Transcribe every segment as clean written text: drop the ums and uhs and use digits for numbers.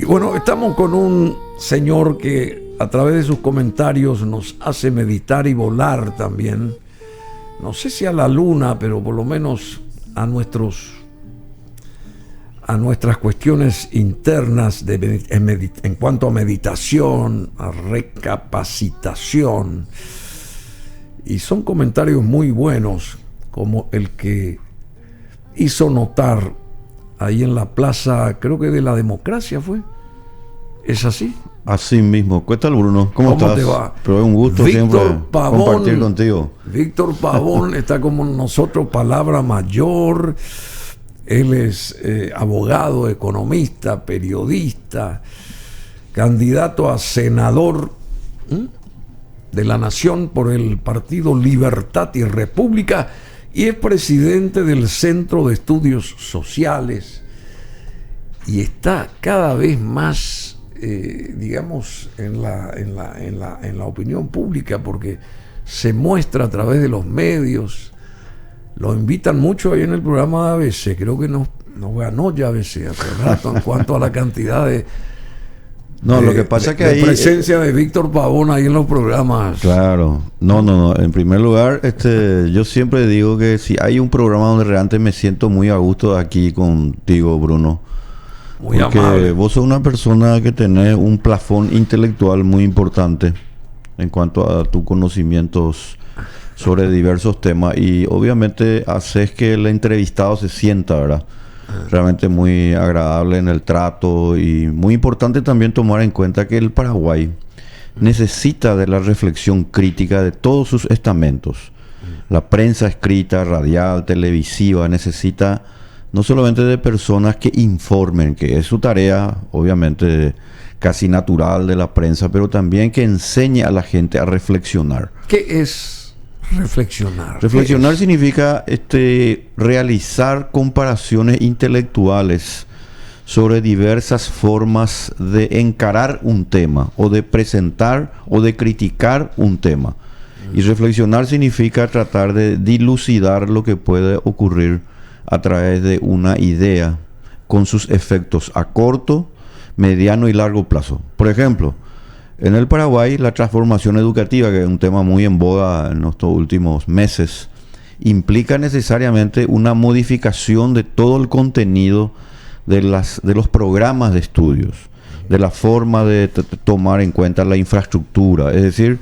Y bueno, estamos con un señor que a través de sus comentarios nos hace meditar y volar también. No sé si a la luna, pero por lo menos a nuestras cuestiones internas en cuanto a meditación, a recapacitación. Y son comentarios muy buenos, como el que hizo notar ahí en la plaza, creo que de la Democracia fue. ¿Es así? Así mismo. ¿Qué tal, Bruno? ¿Cómo estás? Te va? Pero es un gusto Víctor siempre Pavón, compartir contigo. Víctor Pavón está como nosotros, palabra mayor. Él es abogado, economista, periodista, candidato a senador de la Nación por el Partido Libertad y República y es presidente del Centro de Estudios Sociales y está cada vez más, digamos, en la opinión pública porque se muestra a través de los medios. Lo invitan mucho ahí en el programa de ABC. Creo que no ganó ya ABC hace rato en cuanto a la cantidad de lo que pasa es que ahí presencia de Víctor Pavón ahí en los programas. Claro. No. En primer lugar, yo siempre digo que si hay un programa donde realmente me siento muy a gusto aquí contigo, Bruno. Muy porque amable. Vos sos una persona que tenés un plafón intelectual muy importante en cuanto a tus conocimientos sobre diversos temas y obviamente haces que el entrevistado se sienta, ¿verdad? Realmente muy agradable en el trato y muy importante también tomar en cuenta que el Paraguay necesita de la reflexión crítica de todos sus estamentos. La prensa escrita, radial, televisiva, necesita no solamente de personas que informen, que es su tarea, obviamente, casi natural de la prensa, pero también que enseñe a la gente a reflexionar. ¿Qué es reflexionar? Reflexionar significa realizar comparaciones intelectuales sobre diversas formas de encarar un tema, o de presentar o de criticar un tema. Y reflexionar significa tratar de dilucidar lo que puede ocurrir a través de una idea con sus efectos a corto, mediano y largo plazo. Por ejemplo, en el Paraguay, la transformación educativa, que es un tema muy en boga en estos últimos meses, implica necesariamente una modificación de todo el contenido de los programas de estudios, de la forma de tomar en cuenta la infraestructura. Es decir,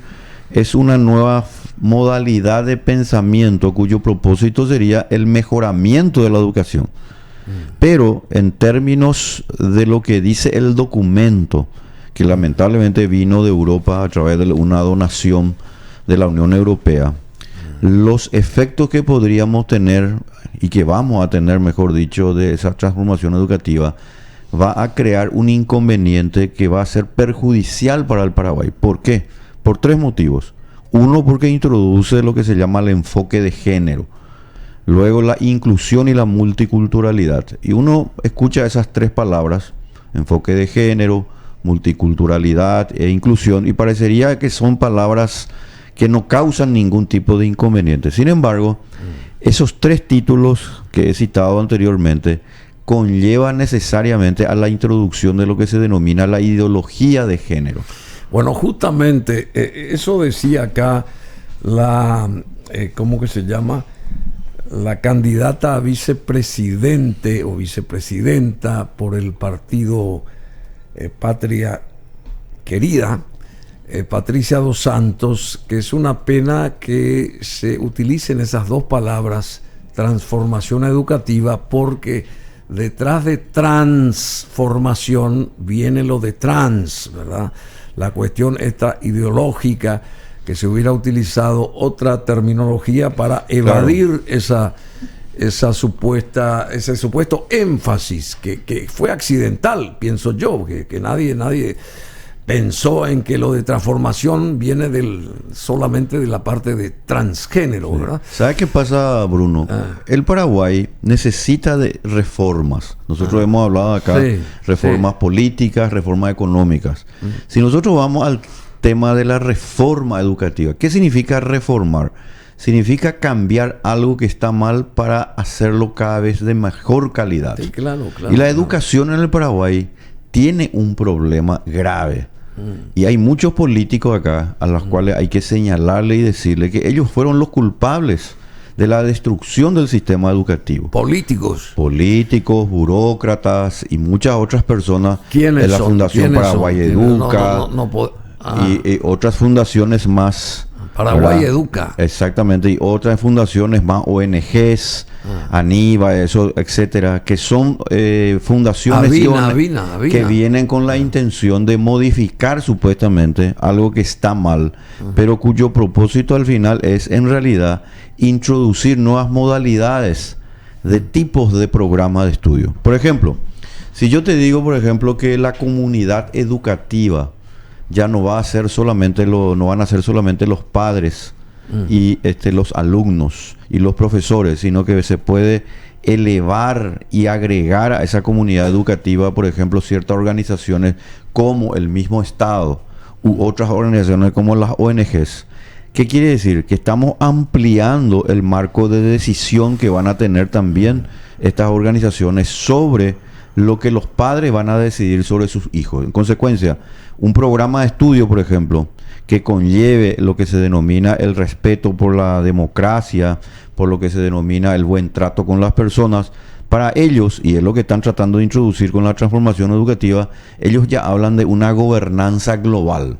es una nueva modalidad de pensamiento cuyo propósito sería el mejoramiento de la educación. Pero en términos de lo que dice el documento, que lamentablemente vino de Europa a través de una donación de la Unión Europea, los efectos que podríamos tener y que vamos a tener, mejor dicho, de esa transformación educativa va a crear un inconveniente que va a ser perjudicial para el Paraguay. ¿Por qué? Por tres motivos. Uno, porque introduce lo que se llama el enfoque de género. Luego, la inclusión y la multiculturalidad. Y uno escucha esas tres palabras, enfoque de género, multiculturalidad e inclusión, y parecería que son palabras que no causan ningún tipo de inconveniente. Sin embargo, esos tres títulos que he citado anteriormente conllevan necesariamente a la introducción de lo que se denomina la ideología de género. Bueno, justamente eso decía acá ¿cómo que se llama? La candidata a vicepresidente o vicepresidenta por el partido Patria Querida, Patricia dos Santos, que es una pena que se utilicen esas dos palabras, transformación educativa, porque detrás de transformación viene lo de trans, ¿verdad? La cuestión esta ideológica, que se hubiera utilizado otra terminología para evadir ese supuesto énfasis que fue accidental, pienso yo, que nadie pensó en que lo de transformación viene solamente de la parte de transgénero, ¿verdad? ¿Sabes qué pasa, Bruno? El Paraguay necesita de reformas. Nosotros hemos hablado acá, reformas políticas, reformas económicas. Si nosotros vamos al tema de la reforma educativa, ¿qué significa reformar? Significa cambiar algo que está mal para hacerlo cada vez de mejor calidad. Sí, claro. Y la educación en el Paraguay tiene un problema grave. Y hay muchos políticos acá a los cuales hay que señalarle y decirle que ellos fueron los culpables de la destrucción del sistema educativo. Políticos, burócratas y muchas otras personas de la Fundación Paraguay Educa y otras fundaciones más. Paraguay Educa. Exactamente, y otras fundaciones más, ONGs, ANIVA, eso, etcétera, que son fundaciones Avina. que vienen con la intención de modificar supuestamente algo que está mal, pero cuyo propósito al final es en realidad introducir nuevas modalidades de tipos de programas de estudio. Por ejemplo, si yo te digo, por ejemplo, que la comunidad educativa ya no va a ser solamente no van a ser solamente los padres y los alumnos y los profesores, sino que se puede elevar y agregar a esa comunidad educativa, por ejemplo, ciertas organizaciones como el mismo Estado u otras organizaciones como las ONGs. ¿Qué quiere decir? Que estamos ampliando el marco de decisión que van a tener también estas organizaciones sobre lo que los padres van a decidir sobre sus hijos. En consecuencia, un programa de estudio, por ejemplo, que conlleve lo que se denomina el respeto por la democracia, por lo que se denomina el buen trato con las personas, para ellos, y es lo que están tratando de introducir con la transformación educativa, ellos ya hablan de una gobernanza global.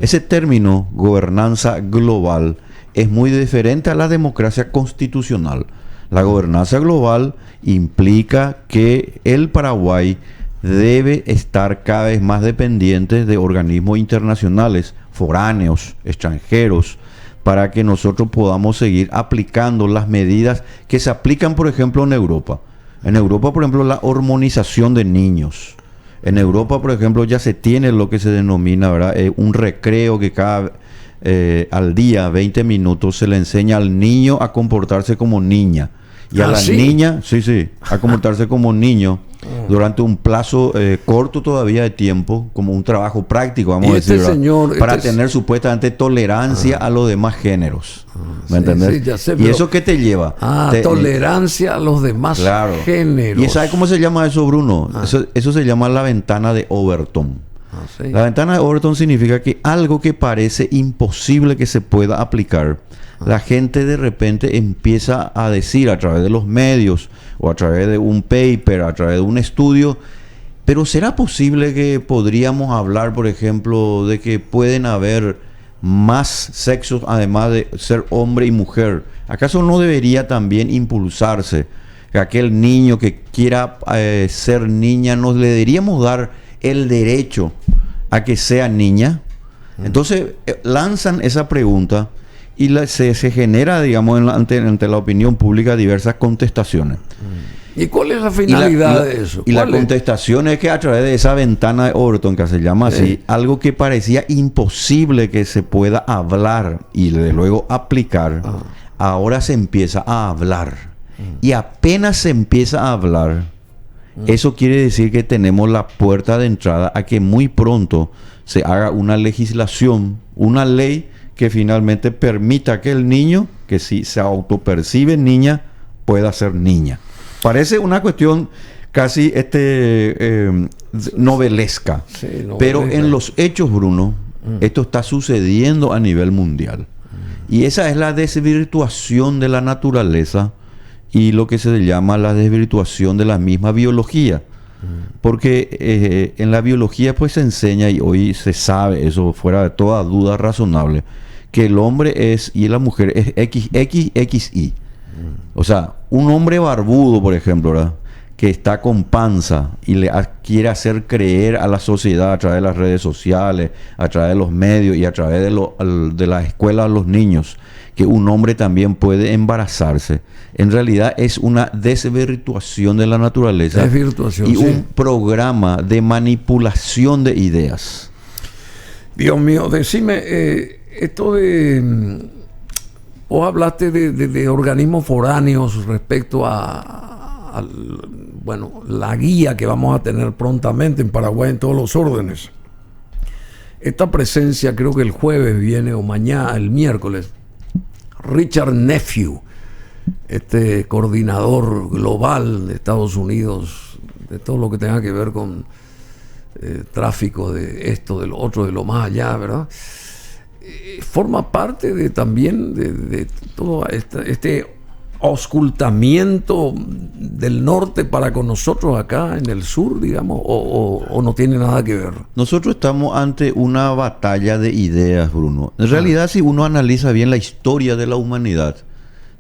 Ese término, gobernanza global, es muy diferente a la democracia constitucional. La gobernanza global implica que el Paraguay debe estar cada vez más dependiente de organismos internacionales, foráneos, extranjeros, para que nosotros podamos seguir aplicando las medidas que se aplican, por ejemplo, en Europa. En Europa, por ejemplo, la hormonización de niños. En Europa, por ejemplo, ya se tiene lo que se denomina, ¿verdad? Un recreo que al día, 20 minutos, se le enseña al niño a comportarse como niña. Y a la niña, a comportarse como niño durante un plazo corto todavía de tiempo, como un trabajo práctico, vamos a decir, para tener supuestamente tolerancia a los demás géneros. ¿Me entendés? Ya sé, ¿Y eso qué te lleva? Tolerancia a los demás géneros. ¿Y sabes cómo se llama eso, Bruno? Eso se llama la ventana de Overton. La ventana de Overton significa que algo que parece imposible que se pueda aplicar, la gente de repente empieza a decir a través de los medios o a través de un paper, a través de un estudio, pero ¿será posible que podríamos hablar, por ejemplo, de que pueden haber más sexos además de ser hombre y mujer? ¿Acaso no debería también impulsarse que aquel niño que quiera ser niña, nos le deberíamos dar el derecho a que sea niña? Entonces lanzan esa pregunta y se genera, digamos, ante la opinión pública diversas contestaciones. ¿Y cuál es la finalidad de eso? Y la contestación es que a través de esa ventana de Overton, que se llama así, algo que parecía imposible que se pueda hablar y de luego aplicar, ahora se empieza a hablar. Y apenas se empieza a hablar, eso quiere decir que tenemos la puerta de entrada a que muy pronto se haga una legislación, una ley que finalmente permita que el niño, que si se autopercibe niña, pueda ser niña. Parece una cuestión casi novelesca. Pero en los hechos, Bruno, esto está sucediendo a nivel mundial. Y esa es la desvirtuación de la naturaleza y lo que se llama la desvirtuación de la misma biología. Porque en la biología pues se enseña, y hoy se sabe eso fuera de toda duda razonable, que el hombre es y la mujer es XXXY. O sea, un hombre barbudo, por ejemplo, ¿verdad?, que está con panza y quiere hacer creer a la sociedad a través de las redes sociales, a través de los medios y a través de la escuela a los niños, que un hombre también puede embarazarse. En realidad es una desvirtuación de la naturaleza y un programa de manipulación de ideas. Dios mío, decime, esto de... Vos hablaste de organismos foráneos respecto a la guía que vamos a tener prontamente en Paraguay en todos los órdenes. Esta presencia, creo que el jueves viene o mañana, el miércoles, Richard Nephew, este coordinador global de Estados Unidos, de todo lo que tenga que ver con tráfico de esto, de lo otro, de lo más allá, ¿verdad? Forma parte también de todo este auscultamiento del norte para con nosotros acá en el sur, digamos, o no tiene nada que ver. Nosotros estamos ante una batalla de ideas, Bruno. En realidad, si uno analiza bien la historia de la humanidad,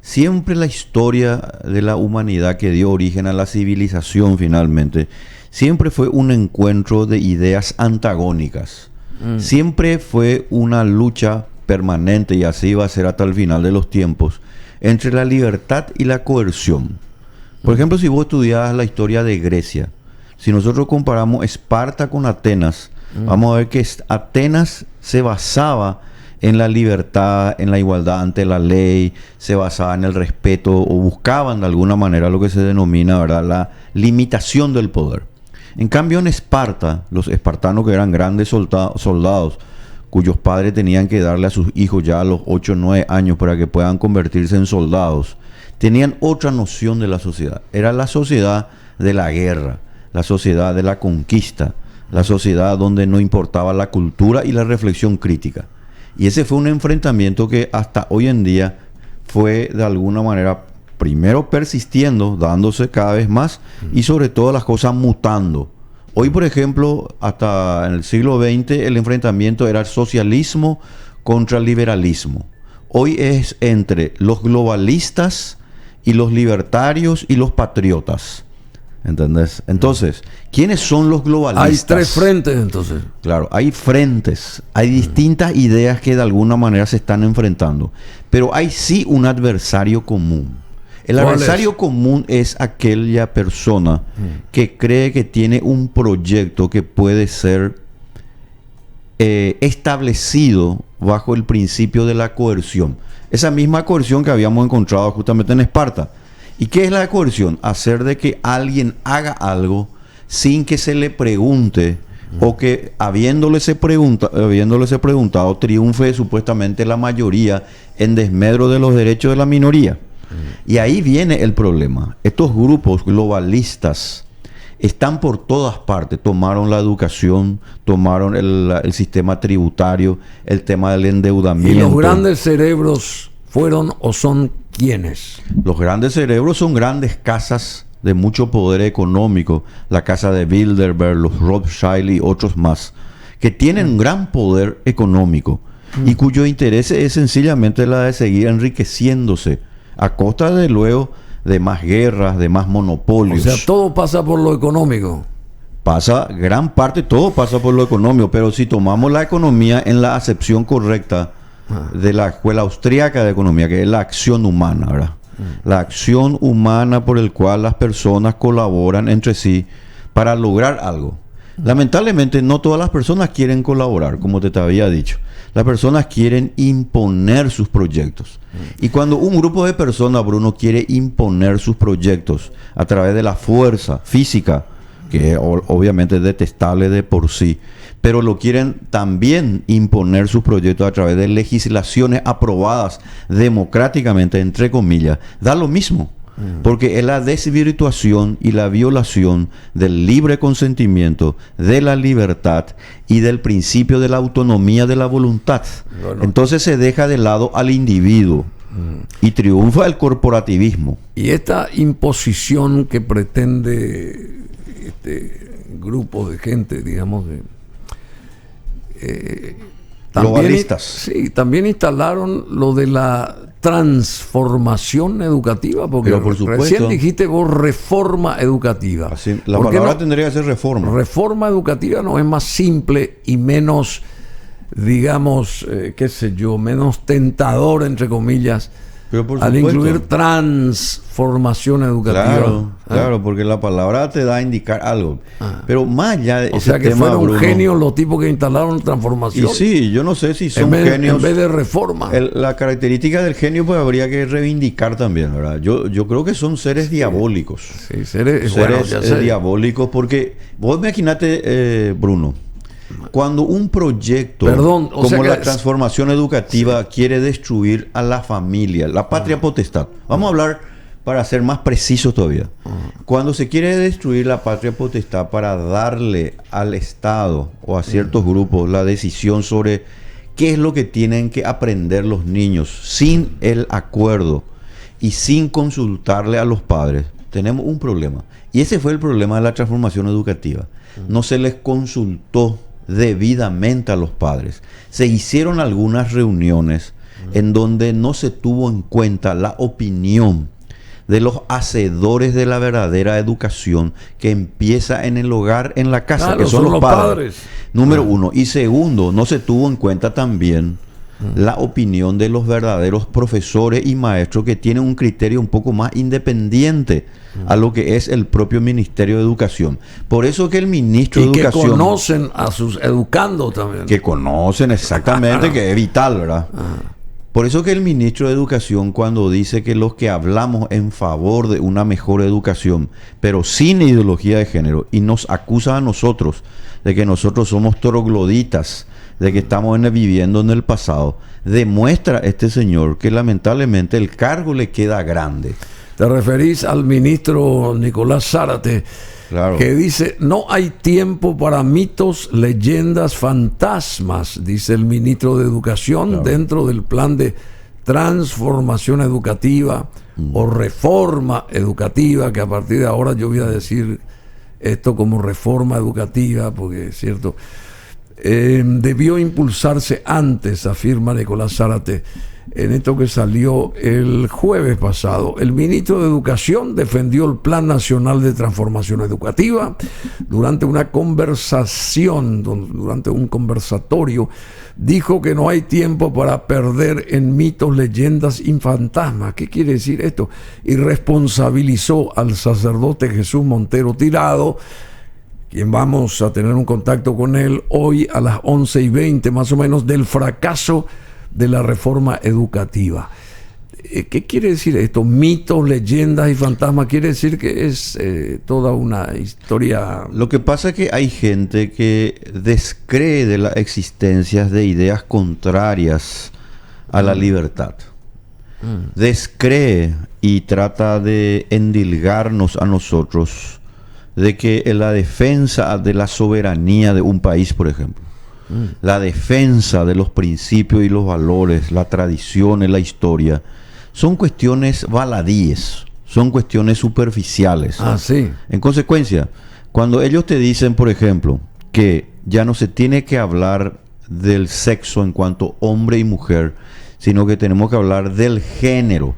siempre la historia de la humanidad que dio origen a la civilización finalmente, siempre fue un encuentro de ideas antagónicas. Siempre fue una lucha permanente, y así va a ser hasta el final de los tiempos, entre la libertad y la coerción. Por ejemplo, si vos estudias la historia de Grecia, si nosotros comparamos Esparta con Atenas, vamos a ver que Atenas se basaba en la libertad, en la igualdad ante la ley, se basaba en el respeto, o buscaban de alguna manera lo que se denomina, ¿verdad?, la limitación del poder. En cambio, en Esparta, los espartanos, que eran grandes soldados, cuyos padres tenían que darle a sus hijos ya a los 8 o 9 años para que puedan convertirse en soldados, tenían otra noción de la sociedad. Era la sociedad de la guerra, la sociedad de la conquista, la sociedad donde no importaba la cultura y la reflexión crítica. Y ese fue un enfrentamiento que hasta hoy en día fue de alguna manera primero persistiendo, dándose cada vez más, y sobre todo las cosas mutando. Hoy, por ejemplo, hasta en el siglo XX, el enfrentamiento era el socialismo contra el liberalismo. Hoy es entre los globalistas y los libertarios y los patriotas. ¿Entendés? Entonces, ¿quiénes son los globalistas? Hay 3 frentes, entonces. Claro, hay frentes, hay distintas ideas que de alguna manera se están enfrentando, pero hay sí un adversario común. El adversario común es aquella persona que cree que tiene un proyecto que puede ser establecido bajo el principio de la coerción. Esa misma coerción que habíamos encontrado justamente en Esparta. ¿Y qué es la coerción? Hacer de que alguien haga algo sin que se le pregunte, o que habiéndolese preguntado triunfe supuestamente la mayoría en desmedro de los derechos de la minoría. Y ahí viene el problema. Estos grupos globalistas están por todas partes. Tomaron la educación, tomaron el sistema tributario, el tema del endeudamiento. ¿Y los grandes cerebros fueron o son quiénes? Los grandes cerebros son grandes casas de mucho poder económico. La casa de Bilderberg, los Rothschild y otros más, que tienen un gran poder económico y cuyo interés es sencillamente la de seguir enriqueciéndose a costa de luego de más guerras, de más monopolios. O sea, todo pasa por lo económico. Gran parte, todo pasa por lo económico, pero si tomamos la economía en la acepción correcta de la escuela austríaca de economía, que es la acción humana, ¿verdad? La acción humana por el cual las personas colaboran entre sí para lograr algo. Lamentablemente, no todas las personas quieren colaborar, como te había dicho. Las personas quieren imponer sus proyectos. Y cuando un grupo de personas, Bruno, quiere imponer sus proyectos a través de la fuerza física, que obviamente es detestable de por sí, pero lo quieren también imponer sus proyectos a través de legislaciones aprobadas democráticamente, entre comillas, da lo mismo. Porque es la desvirtuación y la violación del libre consentimiento, de la libertad y del principio de la autonomía de la voluntad. Bueno. Entonces se deja de lado al individuo y triunfa el corporativismo. Y esta imposición que pretende este grupo de gente, digamos, globalistas. Sí, también instalaron lo de la transformación educativa, porque por supuesto, recién dijiste vos reforma educativa. Así, la palabra tendría que ser reforma. Reforma educativa no es más simple y menos, digamos, menos tentador, entre comillas, pero por al supuesto, incluir transformación educativa. Claro, porque la palabra te da a indicar algo. Pero más allá de ese que tema, fueron Bruno, genios los tipos que instalaron transformación. Y sí, yo no sé si son genios. En vez de reforma. La característica del genio pues habría que reivindicar también, ¿verdad? Yo creo que son seres diabólicos. Sí, seres diabólicos, porque vos imaginate, Bruno, cuando un proyecto como la transformación educativa quiere destruir a la familia, la patria potestad. Vamos a hablar para ser más precisos todavía, cuando se quiere destruir la patria potestad para darle al Estado o a ciertos grupos la decisión sobre qué es lo que tienen que aprender los niños sin el acuerdo y sin consultarle a los padres, tenemos un problema. Y ese fue el problema de la transformación educativa. No se les consultó debidamente a los padres. Se hicieron algunas reuniones en donde no se tuvo en cuenta la opinión de los hacedores de la verdadera educación, que empieza en el hogar, en la casa, claro, que son los padres. Número uno. Y segundo, no se tuvo en cuenta también la opinión de los verdaderos profesores y maestros, que tienen un criterio un poco más independiente a lo que es el propio Ministerio de Educación. Por eso que el ministro de Educación... que conocen a sus educandos también. Que conocen exactamente, que es vital, ¿verdad? Por eso que el ministro de Educación, cuando dice que los que hablamos en favor de una mejor educación, pero sin ideología de género, y nos acusa a nosotros de que nosotros somos trogloditas, de que estamos viviendo en el pasado, demuestra este señor que lamentablemente el cargo le queda grande. Te referís al ministro Nicolás Zárate, claro, que dice: no hay tiempo para mitos, leyendas, fantasmas, dice el ministro de Educación, claro, dentro del plan de transformación educativa o reforma educativa, que a partir de ahora yo voy a decir esto como reforma educativa, porque es cierto, debió impulsarse antes, afirma Nicolás Zárate, en esto que salió el jueves pasado. El ministro de Educación defendió el Plan Nacional de Transformación Educativa durante una conversación, durante un conversatorio. Dijo que no hay tiempo para perder en mitos, leyendas y fantasmas. ¿Qué quiere decir esto? Y responsabilizó al sacerdote Jesús Montero Tirado, quien vamos a tener un contacto con él hoy a las 11:20 más o menos, del fracaso de la reforma educativa. ¿Qué quiere decir esto? Mitos, leyendas y fantasmas. Quiere decir que es toda una historia. Lo que pasa es que hay gente que descree de las existencias de ideas contrarias a la libertad. Descree y trata de endilgarnos a nosotros de que en la defensa de la soberanía de un país, por ejemplo, la defensa de los principios y los valores, la tradición y la historia, son cuestiones baladíes, son cuestiones superficiales. Sí. En consecuencia, cuando ellos te dicen, por ejemplo, que ya no se tiene que hablar del sexo en cuanto hombre y mujer, sino que tenemos que hablar del género,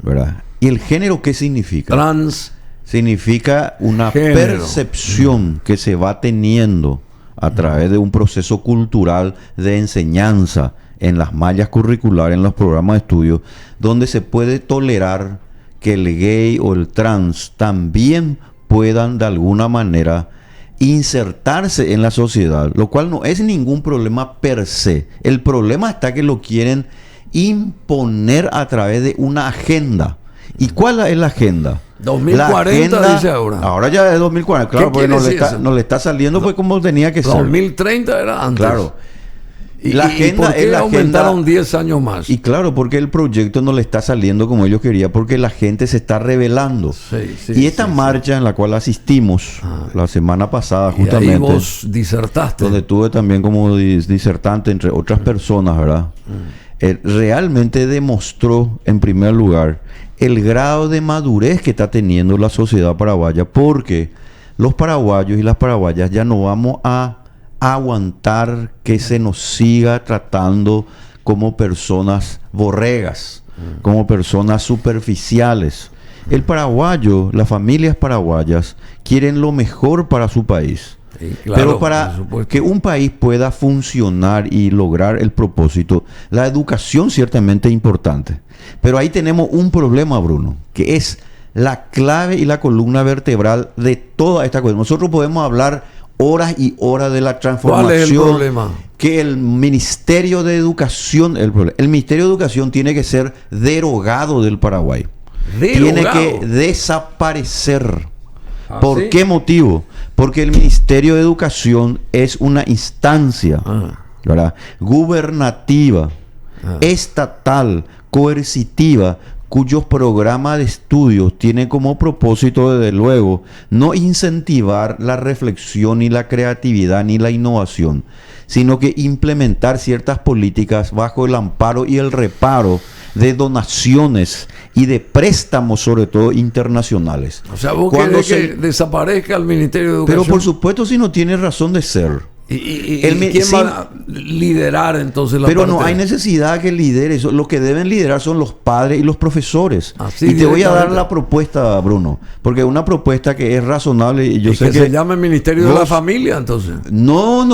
¿verdad? ¿Y el género qué significa? Trans. Significa una género. Percepción que se va teniendo a través de un proceso cultural de enseñanza en las mallas curriculares, en los programas de estudio, donde se puede tolerar que el gay o el trans también puedan de alguna manera insertarse en la sociedad, lo cual no es ningún problema per se. El problema está que lo quieren imponer a través de una agenda. ¿Y cuál es la agenda? 2040 la agenda, dice ahora. Ahora ya es 2040, claro, porque no le está saliendo pues como tenía que ser. 2030 era antes. Claro. Y la agenda ¿por qué es la aumentaron agenda, 10 años más? Y claro, porque el proyecto no le está saliendo como ellos querían, porque la gente se está rebelando. Y esta marcha en la cual asistimos la semana pasada, justamente, y ahí vos disertaste, donde tuve también como disertante entre otras personas, ¿verdad? Realmente demostró, en primer lugar, el grado de madurez que está teniendo la sociedad paraguaya, porque los paraguayos y las paraguayas ya no vamos a aguantar que se nos siga tratando como personas borregas, como personas superficiales. El paraguayo, las familias paraguayas quieren lo mejor para su país. Sí, claro, pero para que un país pueda funcionar y lograr el propósito, la educación ciertamente es importante. Pero ahí tenemos un problema, Bruno, que es la clave y la columna vertebral de toda esta cuestión. Nosotros podemos hablar horas y horas de la transformación. ¿Cuál es el problema? Que el Ministerio de Educación, el Ministerio de Educación tiene que ser derogado del Paraguay. Tiene que desaparecer. ¿Por qué motivo? Porque el Ministerio de Educación es una instancia, ¿verdad?, gubernativa, estatal, coercitiva, cuyos programas de estudios tienen como propósito, desde luego, no incentivar la reflexión, ni la creatividad, ni la innovación, sino que implementar ciertas políticas bajo el amparo y el reparo de donaciones y de préstamos, sobre todo internacionales. O sea, vos querés que desaparezca el Ministerio de Educación. Pero por supuesto, si no tiene razón de ser. ¿Y quién va a liderar entonces la Pero parte? no hay necesidad que lidere eso. Lo que deben liderar son los padres y los profesores. Así y te voy a dar la propuesta, Bruno, porque una propuesta que es razonable. Y yo sé que se llame Ministerio de la Familia, entonces. No,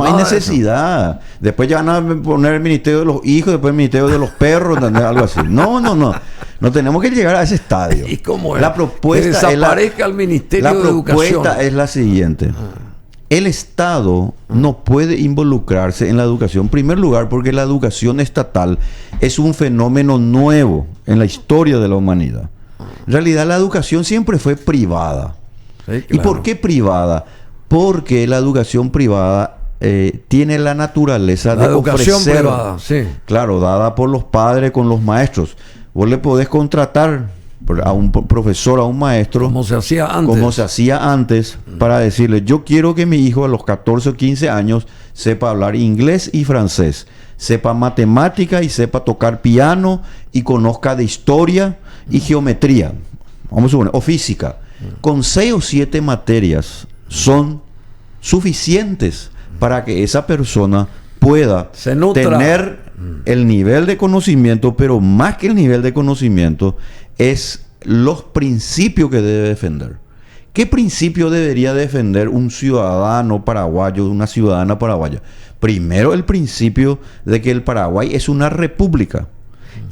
hay necesidad. Después ya van a poner el Ministerio de los Hijos, después el Ministerio de los Perros, algo así. No. No tenemos que llegar a ese estadio. ¿Y cómo es? La propuesta que desaparezca el Ministerio de Educación. La propuesta es la siguiente. El Estado no puede involucrarse en la educación. En primer lugar, porque la educación estatal es un fenómeno nuevo en la historia de la humanidad. En realidad, la educación siempre fue privada. Sí, claro. ¿Y por qué privada? Porque la educación privada tiene la naturaleza de ofrecer, privada, sí. Claro, dada por los padres con los maestros. Vos le podés contratar a un profesor, a un maestro, como se hacía antes, para decirle: yo quiero que mi hijo a los 14 o 15 años sepa hablar inglés y francés, sepa matemática y sepa tocar piano y conozca de historia y geometría, vamos a suponer, o física. Con 6 o 7 materias son suficientes para que esa persona pueda tener el nivel de conocimiento, pero más que el nivel de conocimiento es los principios que debe defender. ¿Qué principio debería defender un ciudadano paraguayo, una ciudadana paraguaya? Primero, el principio de que el Paraguay es una república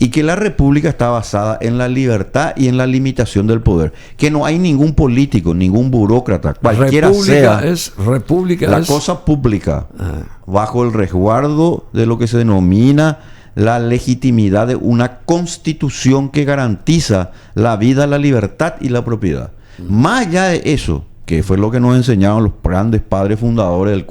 y que la república está basada en la libertad y en la limitación del poder. Que no hay ningún político, ningún burócrata, cualquiera sea la cosa pública, bajo el resguardo de lo que se denomina la legitimidad de una constitución que garantiza la vida, la libertad y la propiedad. Más allá de eso, que fue lo que nos enseñaron los grandes padres fundadores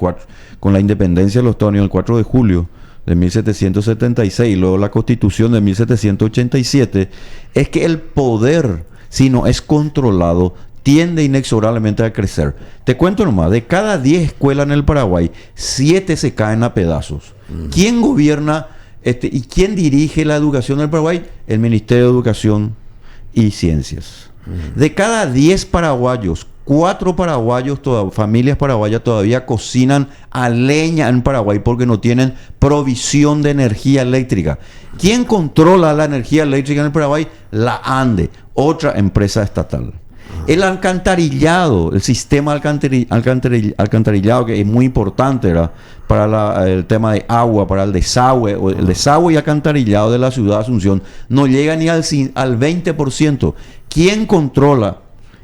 con la independencia de los Estados Unidos el 4 de julio de 1776 y luego la Constitución de 1787, es que el poder, si no es controlado, tiende inexorablemente a crecer. Te cuento nomás, de cada 10 escuelas en el Paraguay, 7 se caen a pedazos. ¿Quién gobierna y quién dirige la educación del Paraguay? El Ministerio de Educación y Ciencias. De cada 10 paraguayos, 4 paraguayos, familias paraguayas todavía cocinan a leña en Paraguay porque no tienen provisión de energía eléctrica. ¿Quién controla la energía eléctrica en el Paraguay? La ANDE, otra empresa estatal. El alcantarillado, el sistema alcantarillado, que es muy importante, ¿verdad?, para el tema de agua, para el desagüe y alcantarillado de la ciudad de Asunción, no llega ni al 20%. ¿Quién controla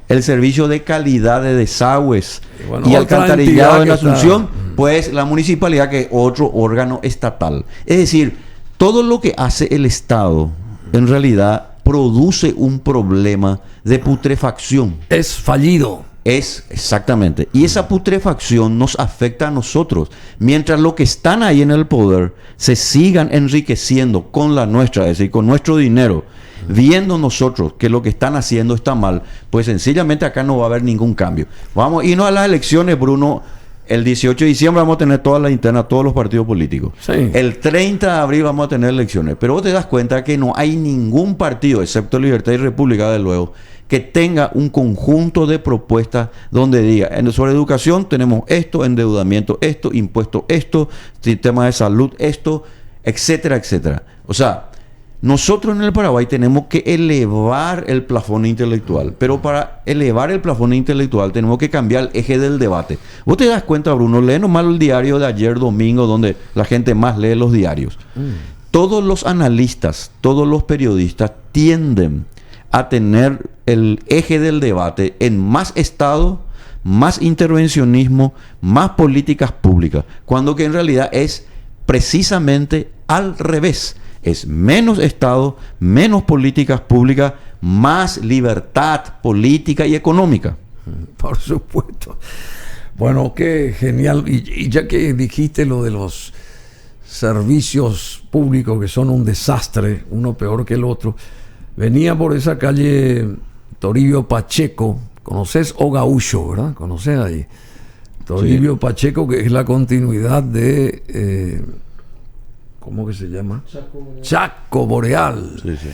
el servicio de calidad de desagües y alcantarillado en Asunción? Pues la municipalidad, que es otro órgano estatal. Es decir, todo lo que hace el Estado, en realidad, produce un problema de putrefacción. Es fallido. Exactamente. Y esa putrefacción nos afecta a nosotros. Mientras los que están ahí en el poder se sigan enriqueciendo con la nuestra, es decir, con nuestro dinero, viendo nosotros que lo que están haciendo está mal, pues sencillamente acá no va a haber ningún cambio. Vamos a irnos a las elecciones, Bruno. El 18 de diciembre vamos a tener todas las internas, todos los partidos políticos. Sí. El 30 de abril vamos a tener elecciones. Pero vos te das cuenta que no hay ningún partido, excepto Libertad y República, de luego, que tenga un conjunto de propuestas donde diga: sobre educación tenemos esto, endeudamiento esto, impuestos esto, sistema de salud esto, etcétera, etcétera. O sea, nosotros en el Paraguay tenemos que elevar el plafón intelectual, pero para elevar el plafón intelectual tenemos que cambiar el eje del debate. Vos te das cuenta, Bruno, lee nomás el diario de ayer domingo, donde la gente más lee los diarios. Todos los analistas, todos los periodistas tienden a tener el eje del debate en más Estado, más intervencionismo, más políticas públicas, cuando que en realidad es precisamente al revés. Es menos Estado, menos políticas públicas, más libertad política y económica. Por supuesto. Bueno, qué genial. Y ya que dijiste lo de los servicios públicos que son un desastre, uno peor que el otro. Venía por esa calle Toribio Pacheco, conoces O Gaúcho, ¿verdad? Conoces ahí. Toribio sí. Pacheco, que es la continuidad de ¿cómo que se llama? Chaco Boreal. Sí, sí.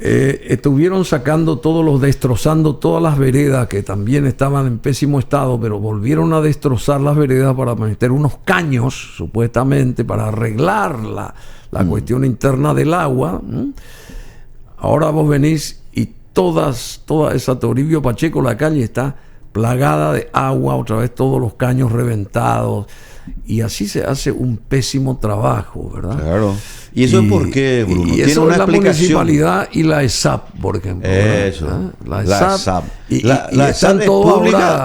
Estuvieron sacando destrozando todas las veredas que también estaban en pésimo estado, pero volvieron a destrozar las veredas para meter unos caños, supuestamente, para arreglar la cuestión interna del agua. Ahora vos venís y toda esa Toribio Pacheco, la calle está plagada de agua, otra vez todos los caños reventados, y así se hace un pésimo trabajo, ¿verdad? Claro. ¿Y eso es por qué, Bruno? Y ¿Tiene eso una es la explicación? Municipalidad y la ESAP, por ejemplo. Eso. ¿verdad? La ESAP. La ESAP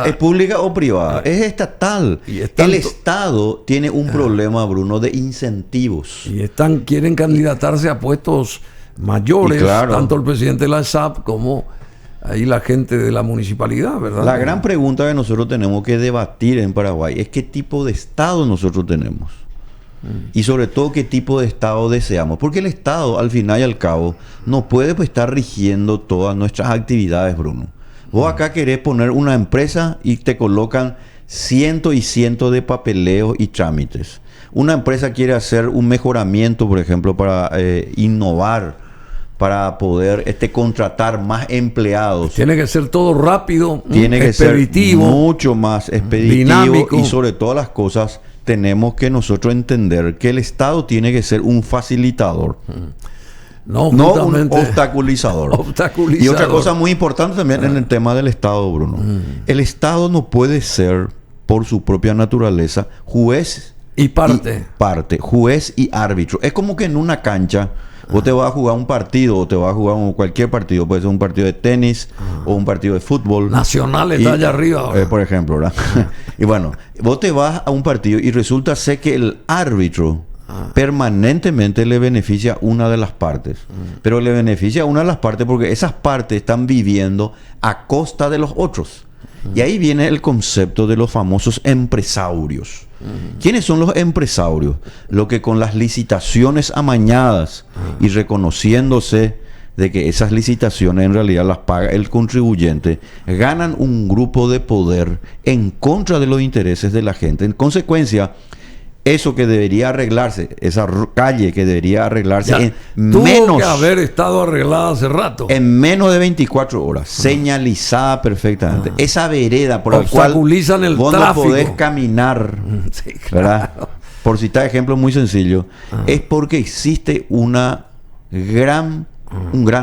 es pública o privada. Es estatal. El Estado tiene un problema, Bruno, de incentivos. Y quieren candidatarse a puestos mayores, claro, tanto el presidente de la ESAP como ahí la gente de la municipalidad, ¿verdad? La gran pregunta que nosotros tenemos que debatir en Paraguay es qué tipo de Estado nosotros tenemos. Y sobre todo qué tipo de Estado deseamos. Porque el Estado, al final y al cabo, no puede estar rigiendo todas nuestras actividades, Bruno. Vos acá querés poner una empresa y te colocan cientos y cientos de papeleos y trámites. Una empresa quiere hacer un mejoramiento, por ejemplo, para innovar, para poder contratar más empleados. Tiene que ser todo rápido, tiene que expeditivo, ser mucho más expeditivo, dinámico. Y sobre todas las cosas tenemos que nosotros entender que el Estado tiene que ser un facilitador, no un obstaculizador. Y otra cosa muy importante también en el tema del Estado, Bruno. El Estado no puede ser, por su propia naturaleza, juez y parte, juez y árbitro. Es como que en una cancha vos te vas a jugar un partido, o te vas a jugar cualquier partido, puede ser un partido de tenis o un partido de fútbol. Nacional está allá arriba. Por ejemplo, ¿verdad? Y bueno, vos te vas a un partido y resulta ser que el árbitro permanentemente le beneficia a una de las partes. Pero le beneficia a una de las partes porque esas partes están viviendo a costa de los otros. Y ahí viene el concepto de los famosos empresarios. ¿Quiénes son los empresarios? Los que con las licitaciones amañadas y reconociéndose de que esas licitaciones en realidad las paga el contribuyente, ganan un grupo de poder en contra de los intereses de la gente. En consecuencia, eso que debería arreglarse, esa calle que debería arreglarse ya, tuvo que haber estado arreglada hace rato. En menos de 24 horas, señalizada perfectamente. Esa vereda por la cual vos no podés caminar, sí, claro, ¿verdad? Por citar ejemplos muy sencillos, es porque existe un gran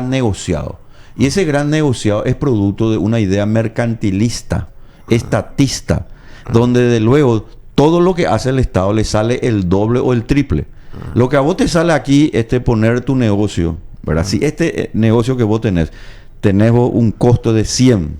negociado. Y ese gran negociado es producto de una idea mercantilista, estatista, donde de luego todo lo que hace el Estado le sale el doble o el triple. Lo que a vos te sale aquí es poner tu negocio, ¿verdad? Si este negocio que vos tenés vos un costo de 100,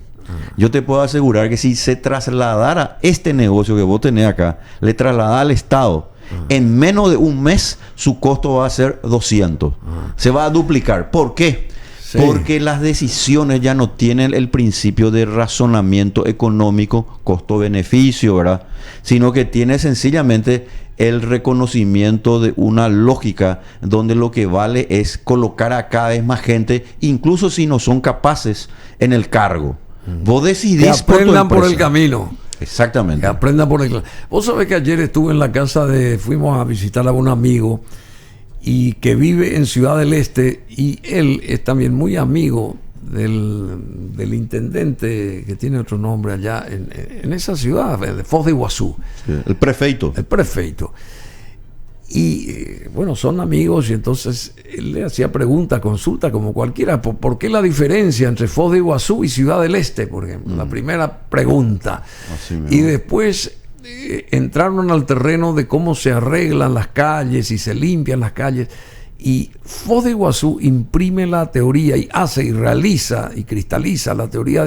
yo te puedo asegurar que si se trasladara este negocio que vos tenés acá, le trasladara al Estado, en menos de un mes su costo va a ser 200. Se va a duplicar. ¿Por qué? Sí. Porque las decisiones ya no tienen el principio de razonamiento económico, costo-beneficio, ¿verdad? Sino que tiene sencillamente el reconocimiento de una lógica donde lo que vale es colocar a cada vez más gente, incluso si no son capaces, en el cargo. Vos decidís que aprendan por el camino. Exactamente. Que aprendan por el camino. Vos sabés que ayer estuve en la casa fuimos a visitar a un amigo y que vive en Ciudad del Este, y él es también muy amigo del intendente que tiene otro nombre allá en esa ciudad, de Foz de Iguazú. Sí, el prefeito. El prefeito. Y bueno, son amigos, y entonces él le hacía preguntas, consultas como cualquiera. ¿Por qué la diferencia entre Foz de Iguazú y Ciudad del Este, por ejemplo? La primera pregunta. Y después entraron al terreno de cómo se arreglan las calles y se limpian las calles. Y Foz de Iguazú imprime la teoría y hace y realiza y cristaliza la teoría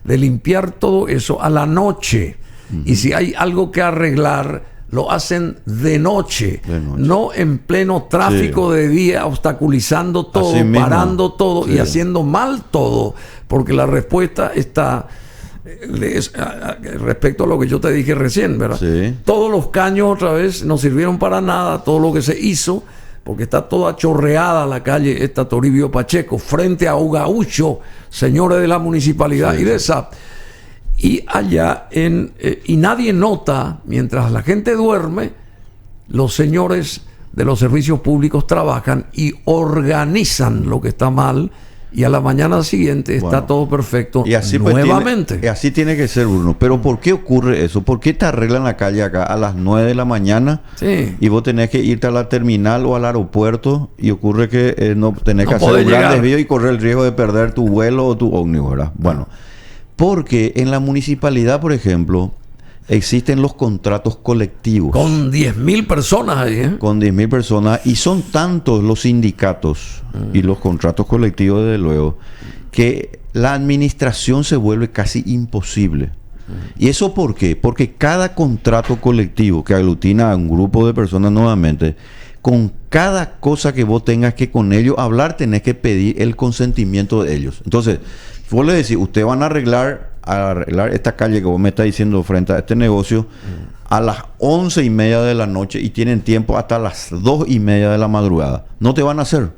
de limpiar todo eso a la noche. Y si hay algo que arreglar, lo hacen de noche, no en pleno tráfico de día, obstaculizando todo, parando todo y haciendo mal todo, porque la respuesta está respecto a lo que yo te dije recién, ¿verdad? Sí. Todos los caños otra vez no sirvieron para nada, todo lo que se hizo, porque está toda chorreada la calle esta Toribio Pacheco, frente a Ugaucho, señores de la municipalidad y de SAP. Y allá, y nadie nota, mientras la gente duerme, los señores de los servicios públicos trabajan y organizan lo que está mal, y a la mañana siguiente está todo perfecto y así nuevamente. Y así tiene que ser, Bruno. Pero ¿por qué ocurre eso? ¿Por qué te arreglan la calle acá a las 9 de la mañana? Sí. Y vos tenés que irte a la terminal o al aeropuerto y ocurre que no tenés que hacer un gran desvío y correr el riesgo de perder tu vuelo o tu ómnibus, ¿verdad? Bueno, porque en la municipalidad, por ejemplo, existen los contratos colectivos. Con 10.000 personas ahí, ¿eh? Con 10.000 personas. Y son tantos los sindicatos y los contratos colectivos, desde luego, que la administración se vuelve casi imposible. ¿Y eso por qué? Porque cada contrato colectivo que aglutina a un grupo de personas nuevamente, con cada cosa que vos tengas que con ellos hablar, tenés que pedir el consentimiento de ellos. Entonces, vos le decís, ustedes van a arreglar esta calle que vos me estás diciendo frente a este negocio a las 11:30 de la noche y tienen tiempo hasta las 2:30 de la madrugada. No te van a hacer,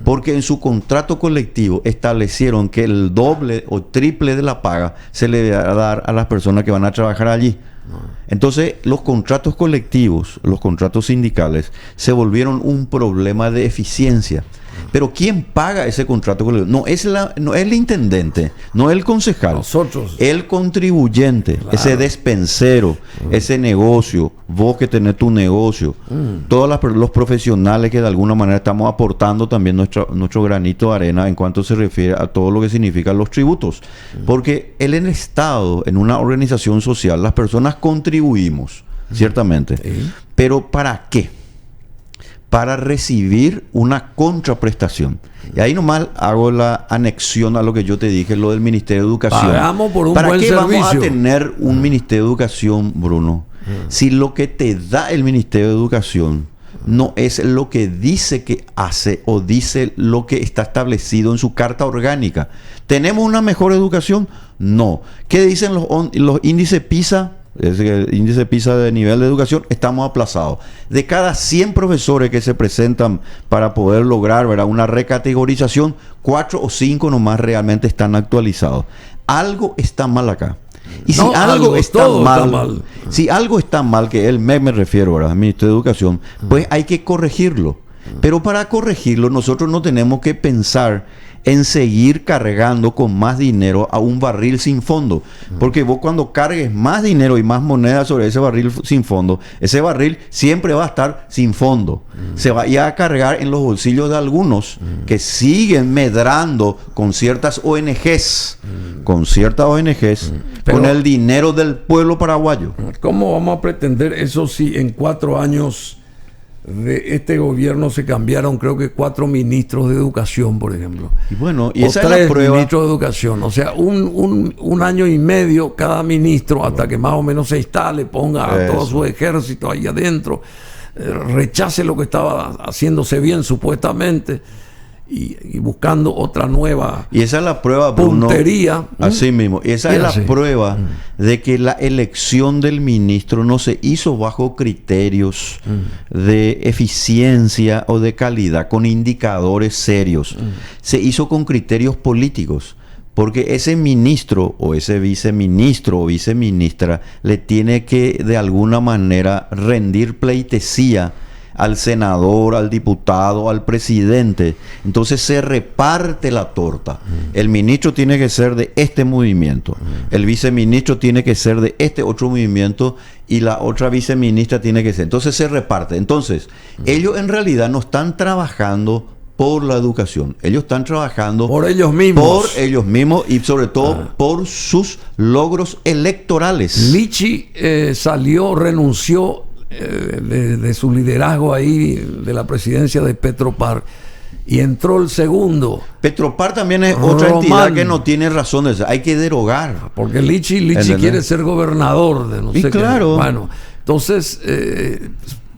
porque en su contrato colectivo establecieron que el doble o triple de la paga se le va a dar a las personas que van a trabajar allí. Entonces, los contratos colectivos, los contratos sindicales, se volvieron un problema de eficiencia. Pero ¿quién paga ese contrato colectivo? No es el intendente, no es el concejal. Nosotros. El contribuyente, claro. Ese despensero, ese negocio, vos que tenés tu negocio, todos los profesionales que de alguna manera estamos aportando también nuestro granito de arena en cuanto se refiere a todo lo que significan los tributos. Porque en el Estado, en una organización social, las personas contribuimos, ciertamente. Pero ¿para qué? Para recibir una contraprestación. Y ahí nomás hago la anexión a lo que yo te dije, lo del Ministerio de Educación. Pagamos por un ¿Para buen qué servicio? vamos a tener un Ministerio de Educación, Bruno? Si lo que te da el Ministerio de Educación no es lo que dice que hace o dice lo que está establecido en su carta orgánica. ¿Tenemos una mejor educación? No. ¿Qué dicen los índices PISA? El índice PISA de nivel de educación, estamos aplazados. De cada 100 profesores que se presentan para poder lograr, ¿verdad?, una recategorización, 4 o 5 nomás realmente están actualizados. Algo está mal acá. Y si algo está mal, si algo está mal, que me refiero ahora al Ministerio de Educación, pues hay que corregirlo. Pero para corregirlo, nosotros no tenemos que pensar en seguir cargando con más dinero a un barril sin fondo. Porque vos cuando cargues más dinero y más monedas sobre ese barril sin fondo, ese barril siempre va a estar sin fondo. Se va a cargar en los bolsillos de algunos que siguen medrando con ciertas ONGs, con el dinero del pueblo paraguayo. ¿Cómo vamos a pretender eso si en 4 años de este gobierno se cambiaron, creo que 4 ministros de educación, por ejemplo? Y bueno, y o esa 3 es la prueba. Ministros de educación, o sea, un año y medio cada ministro hasta que más o menos se instale, ponga a todo su ejército ahí adentro, rechace lo que estaba haciéndose bien supuestamente y buscando otra nueva. Y esa es la prueba, Bruno, puntería. Así mismo. Y esa es la prueba de que la elección del ministro no se hizo bajo criterios de eficiencia o de calidad, con indicadores serios. Se hizo con criterios políticos. Porque ese ministro o ese viceministro o viceministra le tiene que de alguna manera rendir pleitesía al senador, al diputado, al presidente. Entonces se reparte la torta. El ministro tiene que ser de este movimiento, el viceministro tiene que ser de este otro movimiento y la otra viceministra tiene que ser. Entonces se reparte. Entonces ellos en realidad no están trabajando por la educación, ellos están trabajando por ellos mismos. Por ellos mismos y sobre todo por sus logros electorales. Lichi renunció de su liderazgo ahí de la presidencia de Petropar y entró el segundo. Petropar también es otra entidad que no tiene razón de ser. Hay que derogar. Porque Lichi quiere ser gobernador de no sé claro. qué. Bueno, entonces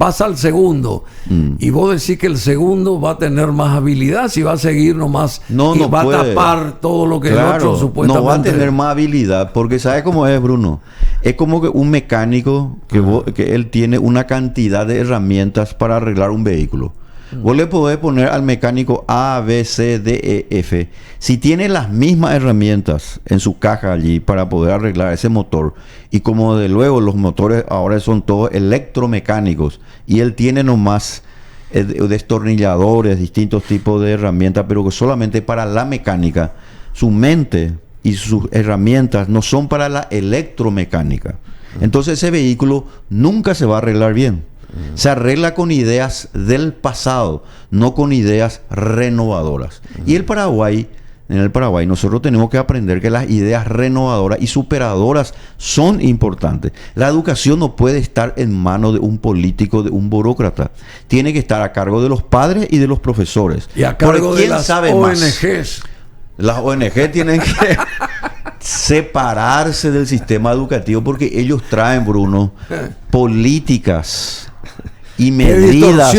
pasa al segundo. Y vos decís que el segundo va a tener más habilidad si va a seguir nomás y no va puede. a tapar todo lo que el otro supuestamente... No va a tener más habilidad, porque ¿sabe cómo es, Bruno? Es como que un mecánico que él tiene una cantidad de herramientas para arreglar un vehículo. Vos le podés poner al mecánico A, B, C, D, E, F. Si tiene las mismas herramientas en su caja allí para poder arreglar ese motor, y como de luego los motores ahora son todos electromecánicos, y él tiene nomás destornilladores, distintos tipos de herramientas, pero que solamente para la mecánica, su mente y sus herramientas no son para la electromecánica. Entonces ese vehículo nunca se va a arreglar bien. Se arregla con ideas del pasado, no con ideas renovadoras. Y en el Paraguay, nosotros tenemos que aprender que las ideas renovadoras y superadoras son importantes. La educación no puede estar en manos de un político, de un burócrata. Tiene que estar a cargo de los padres y de los profesores. Y a cargo de las ONGs. Las ONG tienen que separarse del sistema educativo porque ellos traen, Bruno, políticas y medidas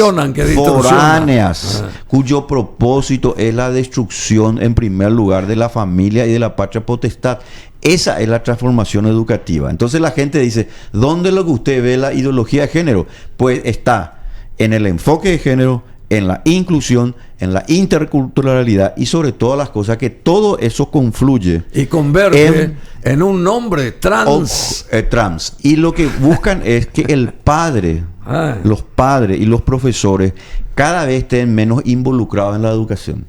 foráneas cuyo propósito es la destrucción en primer lugar de la familia y de la patria potestad. Esa es la transformación educativa. Entonces la gente dice, ¿dónde es lo que usted ve la ideología de género? Pues está en el enfoque de género, en la inclusión, en la interculturalidad y sobre todas las cosas que todo eso confluye y converge en un nombre trans. Trans. Y lo que buscan es que el padre, los padres y los profesores cada vez estén menos involucrados en la educación.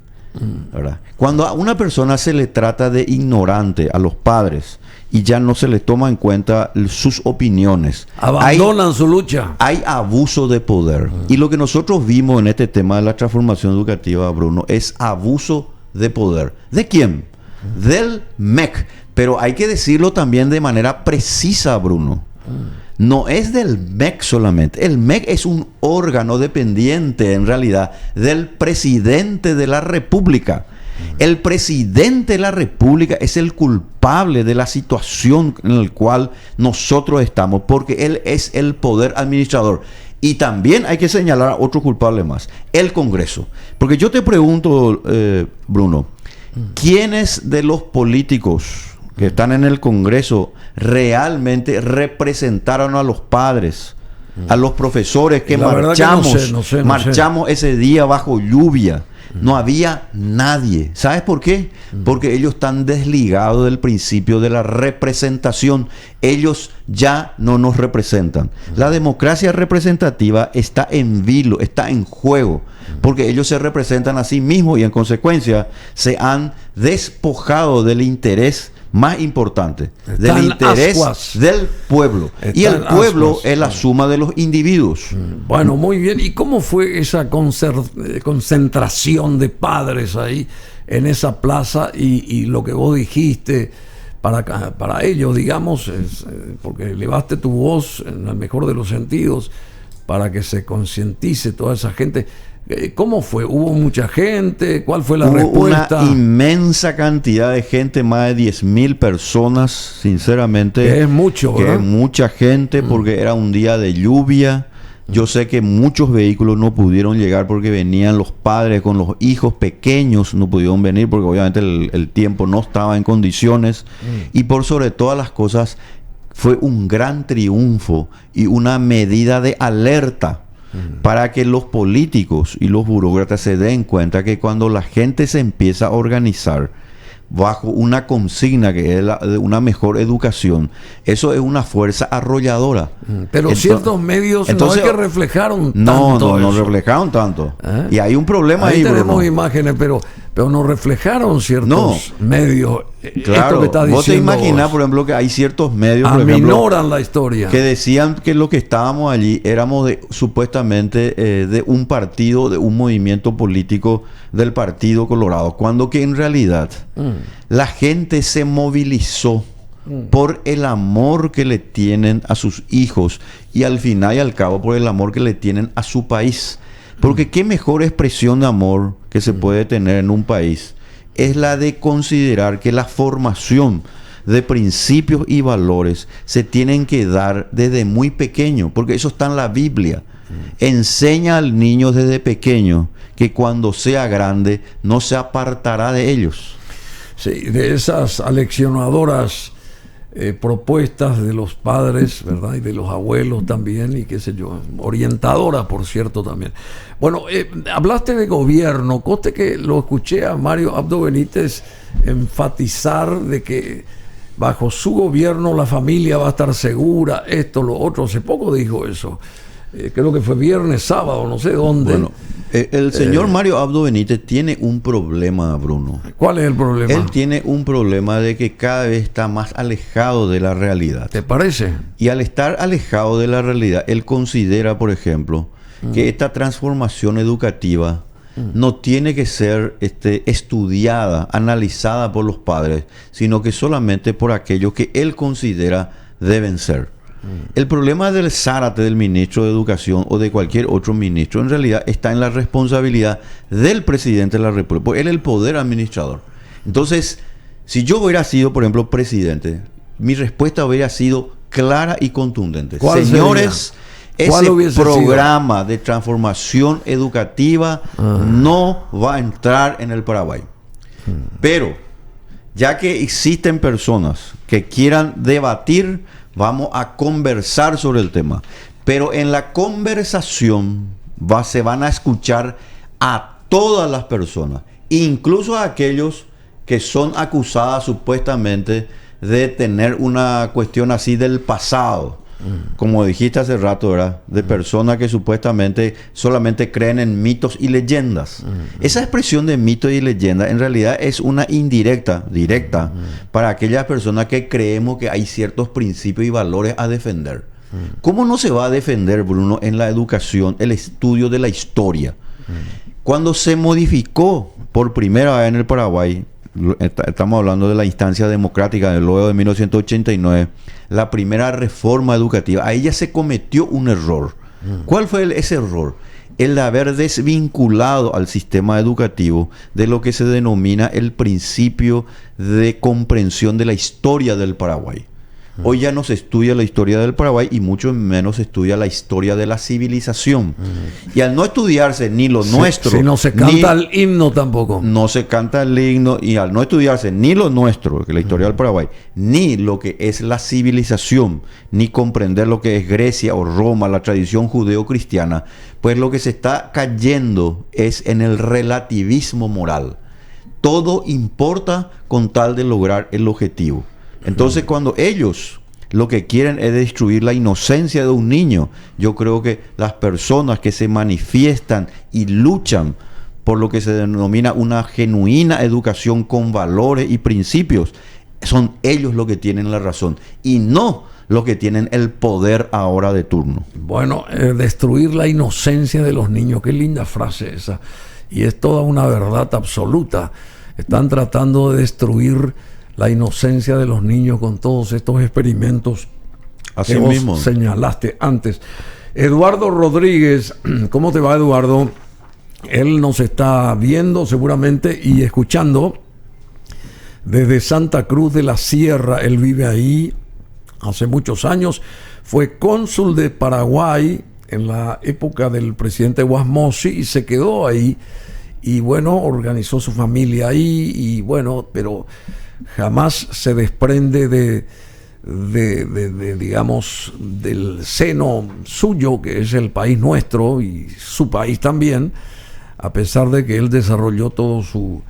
¿Verdad? Cuando a una persona se le trata de ignorante, a los padres, y ya no se les toma en cuenta sus opiniones, abandonan su lucha. Hay abuso de poder. Y lo que nosotros vimos en este tema de la transformación educativa, Bruno, es abuso de poder. ¿De quién? Del MEC. Pero hay que decirlo también de manera precisa, Bruno. No es del MEC solamente. El MEC es un órgano dependiente, en realidad, del presidente de la República. El presidente de la República es el culpable de la situación en la cual nosotros estamos, porque él es el poder administrador. Y también hay que señalar a otro culpable más, el Congreso. Porque yo te pregunto, Bruno, ¿quiénes de los políticos que están en el Congreso realmente representaron a los padres, a los profesores que marchamos ese día bajo lluvia? No había nadie. ¿Sabes por qué? Porque ellos están desligados del principio de la representación. Ellos ya no nos representan. La democracia representativa está en vilo, está en juego, porque ellos se representan a sí mismos y en consecuencia se han despojado del interés más importante, del interés del pueblo. Y el pueblo es la suma de los individuos. Bueno, muy bien. ¿Y cómo fue esa concentración de padres ahí en esa plaza? Y lo que vos dijiste para ellos, digamos, porque elevaste tu voz en el mejor de los sentidos para que se concientice toda esa gente. ¿Cómo fue? ¿Hubo mucha gente? ¿Cuál fue la respuesta? Una inmensa cantidad de gente, más de 10.000 personas, sinceramente. Que es mucho, ¿verdad? Que es mucha gente porque era un día de lluvia. Yo sé que muchos vehículos no pudieron llegar porque venían los padres con los hijos pequeños, no pudieron venir porque obviamente el tiempo no estaba en condiciones. Y por sobre todas las cosas, fue un gran triunfo y una medida de alerta para que los políticos y los burócratas se den cuenta que cuando la gente se empieza a organizar bajo una consigna que es de una mejor educación, eso es una fuerza arrolladora. Pero ciertos medios no es que reflejaron tanto. No reflejaron tanto. Y hay un problema ahí, tenemos Bruno. Imágenes, pero no reflejaron ciertos medios. Claro, esto que está vos te imaginás, por ejemplo, que hay ciertos medios, por aminoran la historia, que decían que lo que estábamos allí éramos supuestamente de un partido, de un movimiento político del Partido Colorado, cuando que en realidad la gente se movilizó por el amor que le tienen a sus hijos y al final y al cabo por el amor que le tienen a su país. Porque qué mejor expresión de amor que se puede tener en un país es la de considerar que la formación de principios y valores se tienen que dar desde muy pequeño, porque eso está en la Biblia. Enseña al niño desde pequeño que cuando sea grande no se apartará de ellos. Sí, de esas aleccionadoras propuestas de los padres, ¿verdad? Y de los abuelos también, y qué sé yo, orientadora, por cierto, también. Bueno, hablaste de gobierno, conste que lo escuché a Mario Abdo Benítez enfatizar de que bajo su gobierno la familia va a estar segura, esto, lo otro, hace poco dijo eso. Creo que fue viernes, sábado, no sé dónde. Bueno, el señor Mario Abdo Benítez tiene un problema, Bruno. ¿Cuál es el problema? Él tiene un problema de que cada vez está más alejado de la realidad. ¿Te parece? Y al estar alejado de la realidad, él considera, por ejemplo, que esta transformación educativa no tiene que ser estudiada, analizada por los padres, sino que solamente por aquellos que él considera deben ser. El problema del Zárate, del ministro de Educación o de cualquier otro ministro, en realidad está en la responsabilidad del presidente de la República, porque él es el poder administrador. Entonces, si yo hubiera sido, por ejemplo, presidente, mi respuesta hubiera sido clara y contundente. Señores, ese programa de transformación educativa no va a entrar en el Paraguay. Pero, ya que existen personas que quieran debatir, vamos a conversar sobre el tema. Pero en la conversación se van a escuchar a todas las personas, incluso a aquellos que son acusadas supuestamente de tener una cuestión así del pasado. Como dijiste hace rato, ¿verdad? De personas que supuestamente solamente creen en mitos y leyendas. Esa expresión de mito y leyenda en realidad es una directa, para aquellas personas que creemos que hay ciertos principios y valores a defender. ¿Cómo no se va a defender, Bruno, en la educación, el estudio de la historia? Cuando se modificó por primera vez en el Paraguay, estamos hablando de la instancia democrática del luego de 1989, la primera reforma educativa, ahí ya se cometió un error. ¿Cuál fue ese error? El de haber desvinculado al sistema educativo de lo que se denomina el principio de comprensión de la historia del Paraguay. Hoy ya no se estudia la historia del Paraguay y mucho menos se estudia la historia de la civilización. Y al no estudiarse ni lo nuestro... Si no se canta el himno tampoco. No se canta el himno, y al no estudiarse ni lo nuestro, que es la historia del Paraguay, ni lo que es la civilización, ni comprender lo que es Grecia o Roma, la tradición judeo-cristiana, pues lo que se está cayendo es en el relativismo moral. Todo importa con tal de lograr el objetivo. Entonces, cuando ellos lo que quieren es destruir la inocencia de un niño, yo creo que las personas que se manifiestan y luchan por lo que se denomina una genuina educación con valores y principios, son ellos los que tienen la razón y no los que tienen el poder ahora de turno. Bueno, destruir la inocencia de los niños, qué linda frase esa. Y es toda una verdad absoluta. Están tratando de destruir la inocencia de los niños con todos estos experimentos que vos señalaste antes. Eduardo Rodríguez, ¿cómo te va, Eduardo? Él nos está viendo seguramente y escuchando desde Santa Cruz de la Sierra. Él vive ahí hace muchos años. Fue cónsul de Paraguay en la época del presidente Guasmosi y se quedó ahí. Y bueno, organizó su familia ahí y bueno, pero jamás se desprende de digamos, del seno suyo, que es el país nuestro y su país también, a pesar de que él desarrolló todo su,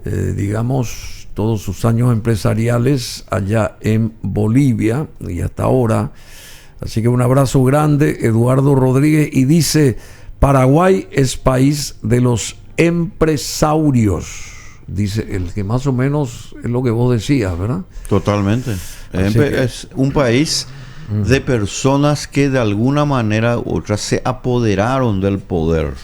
digamos, todos sus años empresariales allá en Bolivia y hasta ahora. Así que un abrazo grande, Eduardo Rodríguez, y dice: Paraguay es país de los empresarios. Dice el que más o menos es lo que vos decías, ¿verdad? Totalmente. Es un país de personas que de alguna manera u otra se apoderaron del poder.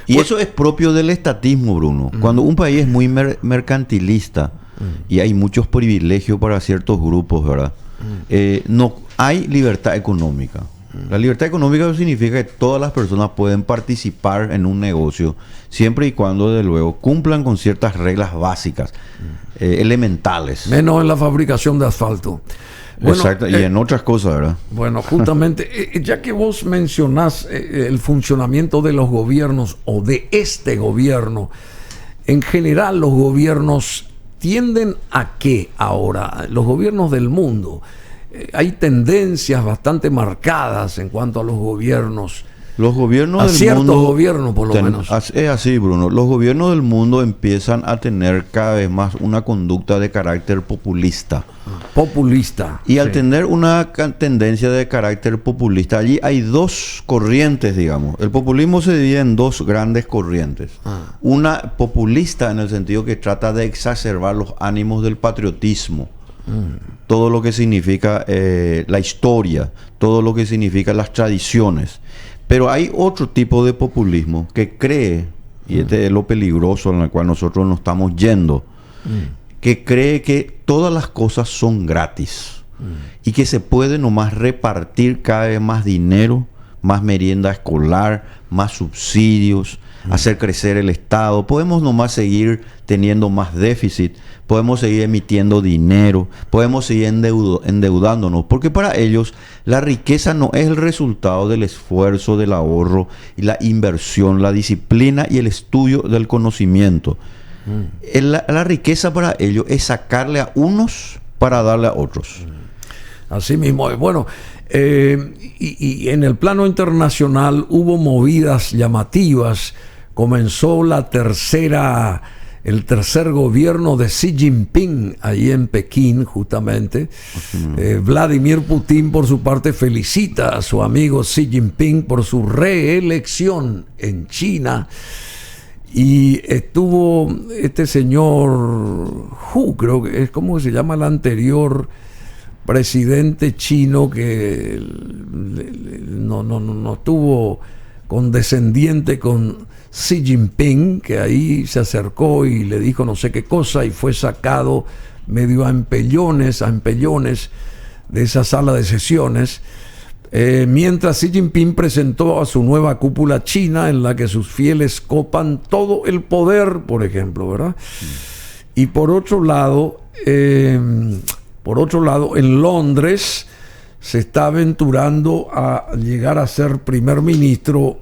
Y eso es propio del estatismo, Bruno. Cuando un país es muy mercantilista y hay muchos privilegios para ciertos grupos, ¿verdad? No hay libertad económica. La libertad económica significa que todas las personas pueden participar en un negocio siempre y cuando, desde luego, cumplan con ciertas reglas básicas, elementales. Menos en la fabricación de asfalto. Bueno, exacto, y en otras cosas, ¿verdad? Bueno, justamente, ya que vos mencionás el funcionamiento de los gobiernos o de este gobierno, en general los gobiernos tienden a qué ahora, los gobiernos del mundo. Hay tendencias bastante marcadas en cuanto a los gobiernos. Los gobiernos A del ciertos mundo, gobiernos, por lo menos. Es así, Bruno. Los gobiernos del mundo empiezan a tener cada vez más una conducta de carácter populista. Populista. Y al sí. tener una tendencia de carácter populista, allí hay dos corrientes, digamos. El populismo se divide en dos grandes corrientes. Una populista en el sentido que trata de exacerbar los ánimos del patriotismo. Todo lo que significa la historia, todo lo que significa las tradiciones. Pero hay otro tipo de populismo que cree, y este es lo peligroso en el cual nosotros nos estamos yendo, que cree que todas las cosas son gratis y que se puede nomás repartir cada vez más dinero, más merienda escolar, más subsidios, hacer crecer el Estado. Podemos nomás seguir teniendo más déficit, podemos seguir emitiendo dinero, podemos seguir endeudándonos, porque para ellos la riqueza no es el resultado del esfuerzo, del ahorro y la inversión, la disciplina y el estudio del conocimiento. La riqueza para ellos es sacarle a unos para darle a otros. Así mismo. Bueno, y en el plano internacional hubo movidas llamativas. Comenzó el tercer gobierno de Xi Jinping ahí en Pekín, justamente. Vladimir Putin, por su parte, felicita a su amigo Xi Jinping por su reelección en China. Y estuvo este señor Hu, creo que es como se llama el anterior presidente chino, que no estuvo condescendiente con Xi Jinping, que ahí se acercó y le dijo no sé qué cosa y fue sacado medio a empellones de esa sala de sesiones, mientras Xi Jinping presentó a su nueva cúpula china en la que sus fieles copan todo el poder, por ejemplo, ¿verdad? Y por otro lado, en Londres se está aventurando a llegar a ser primer ministro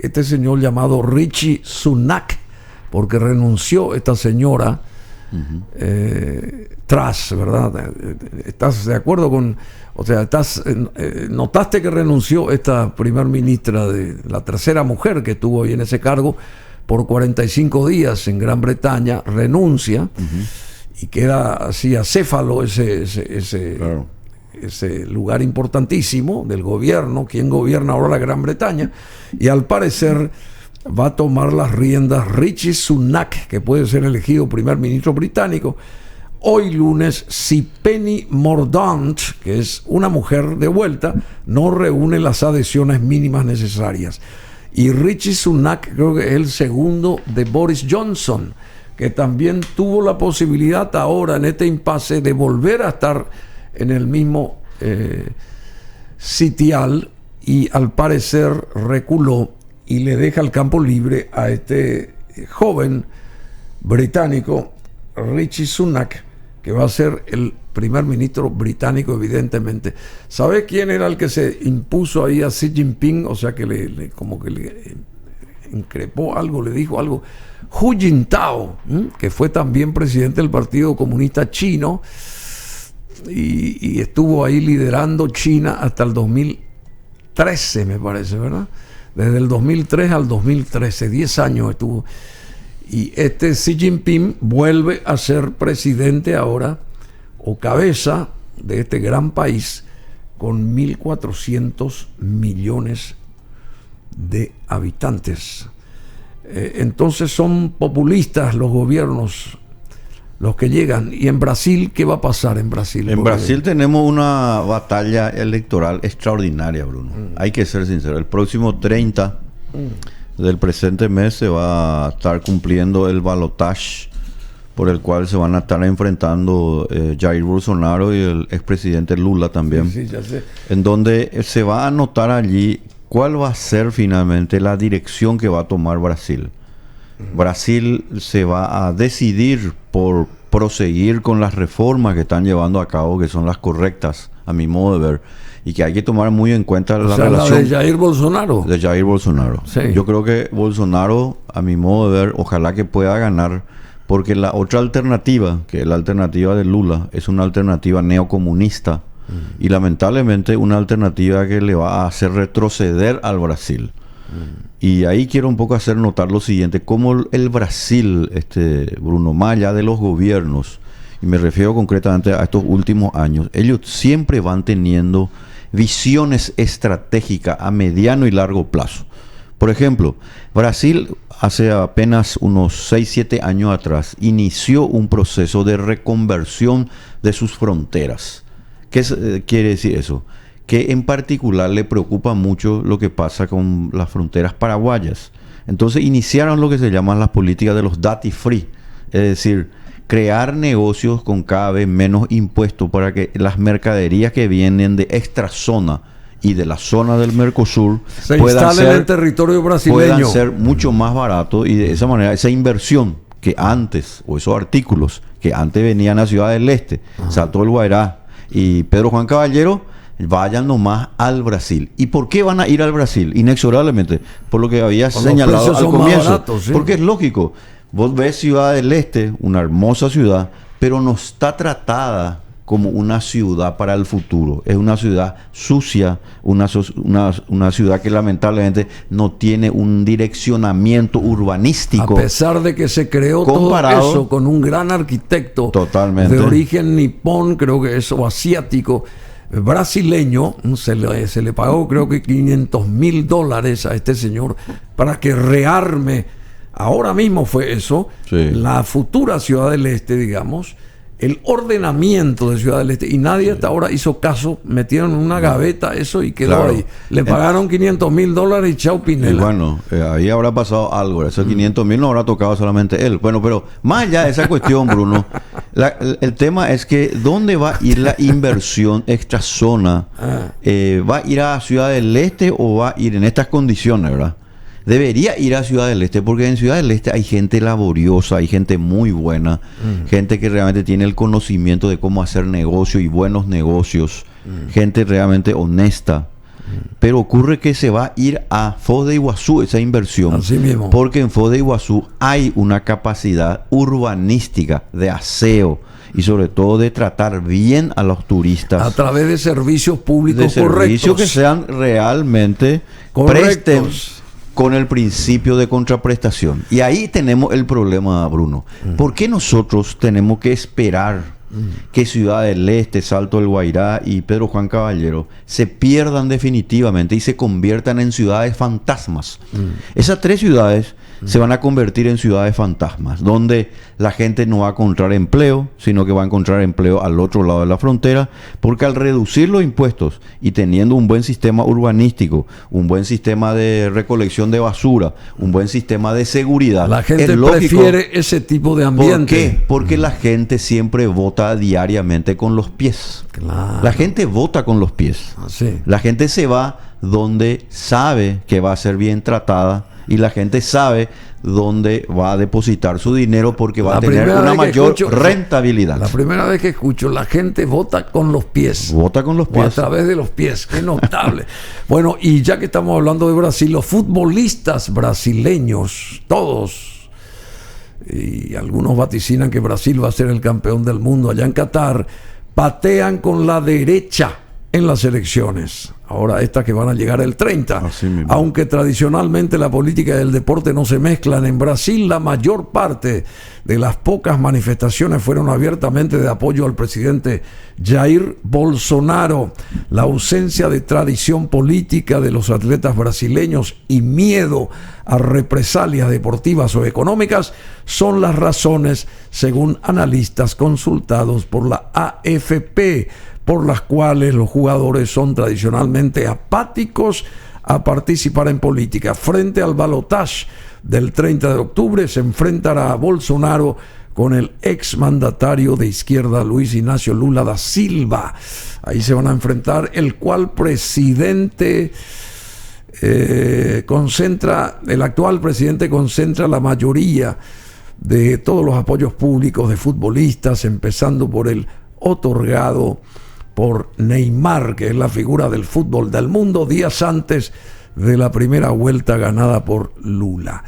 este señor llamado Rishi Sunak, porque renunció esta señora ¿verdad? ¿Estás de acuerdo con, o sea, notaste que renunció esta primer ministra, de la tercera mujer que estuvo ahí en ese cargo por 45 días en Gran Bretaña, renuncia y queda así acéfalo Claro. ese lugar importantísimo del gobierno, quien gobierna ahora la Gran Bretaña, y al parecer va a tomar las riendas Rishi Sunak, que puede ser elegido primer ministro británico hoy lunes si Penny Mordaunt, que es una mujer de vuelta, no reúne las adhesiones mínimas necesarias. Y Rishi Sunak creo que es el segundo de Boris Johnson, que también tuvo la posibilidad ahora en este impasse de volver a estar en el mismo sitial, y al parecer reculó y le deja el campo libre a este joven británico, Rishi Sunak, que va a ser el primer ministro británico, evidentemente. ¿Sabe quién era el que se impuso ahí a Xi Jinping? O sea, que le increpó algo, le dijo algo. Hu Jintao, que fue también presidente del Partido Comunista Chino y estuvo ahí liderando China hasta el 2013, me parece, ¿verdad? Desde el 2003 al 2013, 10 años estuvo. Y este Xi Jinping vuelve a ser presidente ahora, o cabeza de este gran país, con 1.400 millones de habitantes. Entonces son populistas los gobiernos los que llegan. ¿Y en Brasil qué va a pasar en Brasil? En Brasil tenemos una batalla electoral extraordinaria, Bruno. Hay que ser sincero. El próximo 30 del presente mes se va a estar cumpliendo el balotaje por el cual se van a estar enfrentando Jair Bolsonaro y el expresidente Lula también. Sí, ya sé. En donde se va a anotar allí cuál va a ser finalmente la dirección que va a tomar Brasil. Brasil se va a decidir por proseguir con las reformas que están llevando a cabo, que son las correctas a mi modo de ver, y que hay que tomar muy en cuenta la relación de Jair Bolsonaro. De Jair Bolsonaro. Sí. Yo creo que Bolsonaro, a mi modo de ver, ojalá que pueda ganar, porque la otra alternativa, que es la alternativa de Lula, es una alternativa neocomunista y lamentablemente una alternativa que le va a hacer retroceder al Brasil. Y ahí quiero un poco hacer notar lo siguiente, cómo el Brasil, Bruno, más allá de los gobiernos, y me refiero concretamente a estos últimos años, ellos siempre van teniendo visiones estratégicas a mediano y largo plazo. Por ejemplo, Brasil hace apenas unos 6-7 años atrás inició un proceso de reconversión de sus fronteras. ¿Qué quiere decir eso? Que en particular le preocupa mucho lo que pasa con las fronteras paraguayas. Entonces iniciaron lo que se llaman las políticas de los duty free, es decir, crear negocios con cada vez menos impuestos para que las mercaderías que vienen de extra zona y de la zona del Mercosur se instalen en el territorio brasileño, puedan ser mucho más baratos, y de esa manera esa inversión que antes, o esos artículos que antes venían a Ciudad del Este, Salto del Guairá y Pedro Juan Caballero, vayan nomás al Brasil. ¿Y por qué van a ir al Brasil? Inexorablemente, por lo que había señalado al comienzo. Baratos, ¿sí? Porque es lógico. Vos ves Ciudad del Este, una hermosa ciudad, pero no está tratada como una ciudad para el futuro. Es una ciudad sucia, una ciudad que lamentablemente no tiene un direccionamiento urbanístico. A pesar de que se creó todo eso con un gran arquitecto totalmente de origen nipón, creo que es, o asiático, brasileño, se le pagó creo que $500,000 a este señor para que rearme, ahora mismo fue eso, sí, la futura Ciudad del Este, digamos, el ordenamiento de Ciudad del Este, y nadie hasta ahora hizo caso, metieron en una gaveta eso y quedó ahí. Le pagaron $500,000 y chao Pinela. Y bueno, ahí habrá pasado algo, esos 500,000 no habrá tocado solamente él. Bueno, pero más allá de esa cuestión, Bruno, el tema es que ¿dónde va a ir la inversión extra zona? ¿Va a ir a Ciudad del Este o va a ir en estas condiciones, verdad? Debería ir a Ciudad del Este, porque en Ciudad del Este hay gente laboriosa, hay gente muy buena, gente que realmente tiene el conocimiento de cómo hacer negocio y buenos negocios, gente realmente honesta. Pero ocurre que se va a ir a Foz de Iguazú esa inversión, así mismo, porque en Foz de Iguazú hay una capacidad urbanística de aseo y sobre todo de tratar bien a los turistas a través de servicios públicos correctos, que sean realmente presten con el principio de contraprestación. Y ahí tenemos el problema, Bruno. ¿Por qué nosotros tenemos que esperar que Ciudad del Este, Salto del Guairá y Pedro Juan Caballero se pierdan definitivamente y se conviertan en ciudades fantasmas? Esas tres ciudades se van a convertir en ciudades fantasmas, donde la gente no va a encontrar empleo, sino que va a encontrar empleo al otro lado de la frontera, porque al reducir los impuestos y teniendo un buen sistema urbanístico, un buen sistema de recolección de basura, un buen sistema de seguridad, la gente es lógico, prefiere ese tipo de ambiente. ¿Por qué? Porque la gente siempre vota diariamente con los pies. Claro. La gente vota con los pies. Sí. La gente se va donde sabe que va a ser bien tratada, y la gente sabe dónde va a depositar su dinero porque va a tener una mayor rentabilidad. La primera vez que escucho, la gente vota con los pies. Vota con los pies. O a través de los pies. Qué notable. Bueno, y ya que estamos hablando de Brasil, los futbolistas brasileños, todos, y algunos vaticinan que Brasil va a ser el campeón del mundo allá en Qatar, patean con la derecha en las elecciones. Ahora estas que van a llegar el 30. Aunque tradicionalmente la política y el deporte no se mezclan, en Brasil la mayor parte de las pocas manifestaciones fueron abiertamente de apoyo al presidente Jair Bolsonaro. La ausencia de tradición política de los atletas brasileños y miedo a represalias deportivas o económicas son las razones, según analistas consultados por la AFP, por las cuales los jugadores son tradicionalmente apáticos a participar en política. Frente al balotaje del 30 de octubre se enfrentará a Bolsonaro con el exmandatario de izquierda Luis Ignacio Lula da Silva. Ahí se van a enfrentar, el cual presidente el actual presidente concentra la mayoría de todos los apoyos públicos de futbolistas, empezando por el otorgado por Neymar, que es la figura del fútbol del mundo, días antes de la primera vuelta ganada por Lula.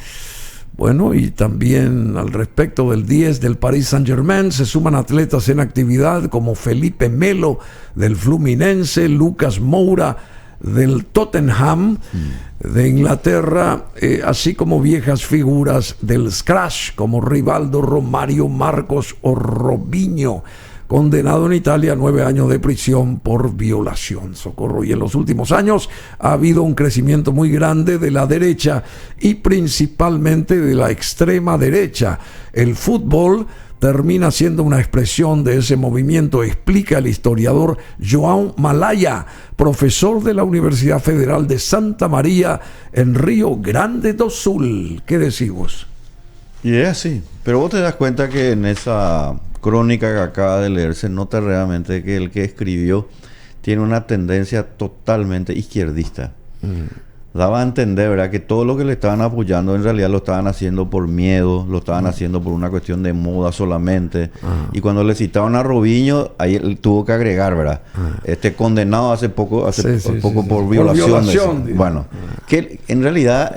Bueno, y también al respecto del 10 del Paris Saint-Germain se suman atletas en actividad como Felipe Melo del Fluminense, Lucas Moura del Tottenham de Inglaterra, así como viejas figuras del Scratch como Rivaldo, Romario, Marcos o Robinho, condenado en Italia a 9 años de prisión por violación. Socorro. Y en los últimos años ha habido un crecimiento muy grande de la derecha y principalmente de la extrema derecha. El fútbol termina siendo una expresión de ese movimiento, explica el historiador João Malaya, profesor de la Universidad Federal de Santa María en Río Grande do Sul. ¿Qué decís vos? Y es así, pero vos te das cuenta que en esa crónica que acaba de leer se nota realmente que el que escribió tiene una tendencia totalmente izquierdista. Daba a entender, ¿verdad?, que todo lo que le estaban apoyando en realidad lo estaban haciendo por miedo, lo estaban haciendo por una cuestión de moda solamente. Y cuando le citaron a Robinho, ahí él tuvo que agregar, ¿verdad? Condenado hace poco por violación. Bueno, que en realidad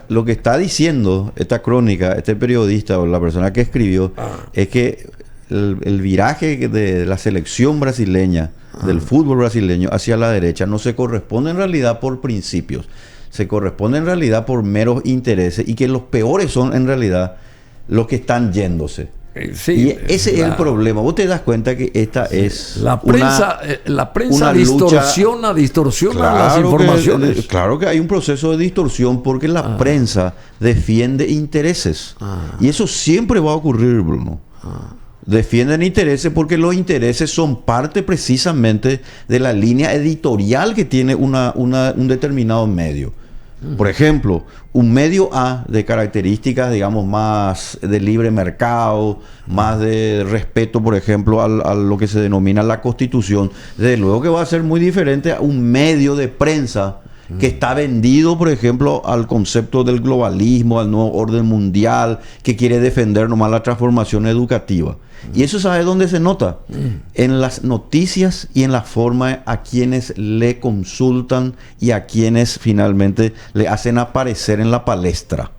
lo que está diciendo esta crónica, este periodista o la persona que escribió, es que el viraje de la selección brasileña, del fútbol brasileño hacia la derecha, no se corresponde en realidad por principios, se corresponde en realidad por meros intereses, y que los peores son en realidad los que están yéndose. Sí, y ese es el problema. Vos te das cuenta que esta es la prensa distorsiona las informaciones. Claro que hay un proceso de distorsión porque la prensa defiende intereses. Y eso siempre va a ocurrir, Bruno. Defienden intereses porque los intereses son parte precisamente de la línea editorial que tiene un determinado medio. Por ejemplo, un medio A de características, digamos, más de libre mercado, más de respeto, por ejemplo, a lo que se denomina la Constitución, desde luego que va a ser muy diferente a un medio de prensa que está vendido, por ejemplo, al concepto del globalismo, al nuevo orden mundial, que quiere defender nomás la transformación educativa. Y eso, ¿sabe dónde se nota? En las noticias y en la forma a quienes le consultan y a quienes finalmente le hacen aparecer en la palestra.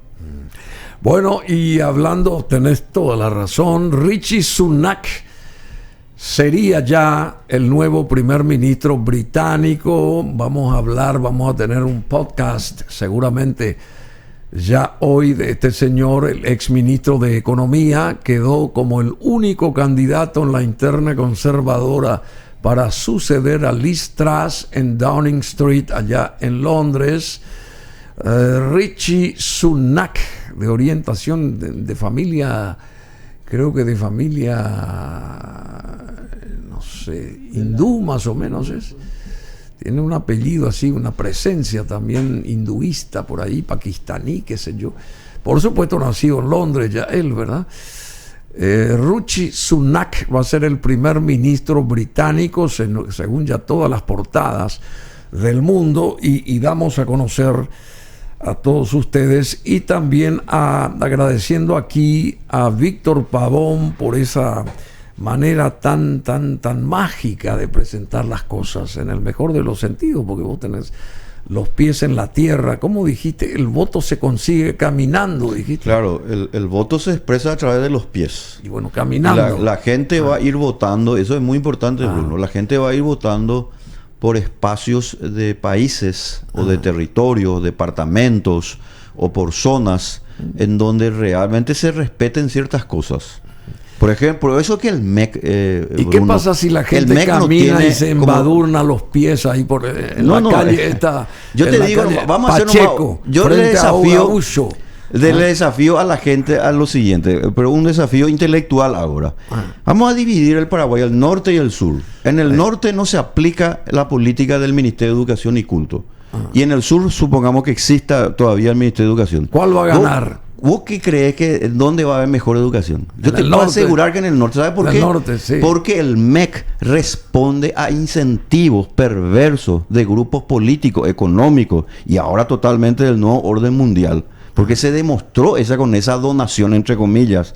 Bueno, y hablando, tenés toda la razón, Rishi Sunak sería ya el nuevo primer ministro británico. Vamos a tener un podcast seguramente ya hoy de este señor, el ex ministro de Economía. Quedó como el único candidato en la interna conservadora para suceder a Liz Truss en Downing Street, allá en Londres. Rishi Sunak, de orientación de familia, creo que de familia, no sé, hindú más o menos es. Tiene un apellido así, una presencia también hinduista por ahí, pakistaní, qué sé yo. Por supuesto, nacido en Londres ya él, ¿verdad? Rishi Sunak va a ser el primer ministro británico, según ya todas las portadas del mundo, y damos a conocer a todos ustedes, y también agradeciendo aquí a Víctor Pavón por esa manera tan mágica de presentar las cosas, en el mejor de los sentidos, porque vos tenés los pies en la tierra. ¿Cómo dijiste? El voto se consigue caminando, dijiste. Claro, el voto se expresa a través de los pies. Y bueno, caminando. La gente va a ir votando, eso es muy importante, Bruno. La gente va a ir votando por espacios de países o de territorios, departamentos o por zonas en donde realmente se respeten ciertas cosas. Por ejemplo, eso que el MEC... ¿Y qué pasa si la gente camina y se embadurna los pies ahí por la calle esta? Yo te digo, vamos a hacer yo le desafío a la gente a lo siguiente, pero un desafío intelectual ahora. Vamos a dividir el Paraguay al norte y el sur. En el norte no se aplica la política del Ministerio de Educación y Culto. Y en el sur supongamos que exista todavía el Ministerio de Educación. ¿Cuál va a ganar? ¿Vos qué crees que dónde va a haber mejor educación? Yo te puedo asegurar que en el norte. ¿Sabes por qué? Norte, sí. Porque el MEC responde a incentivos perversos de grupos políticos, económicos y ahora totalmente del nuevo orden mundial. Porque se demostró con esa donación, entre comillas,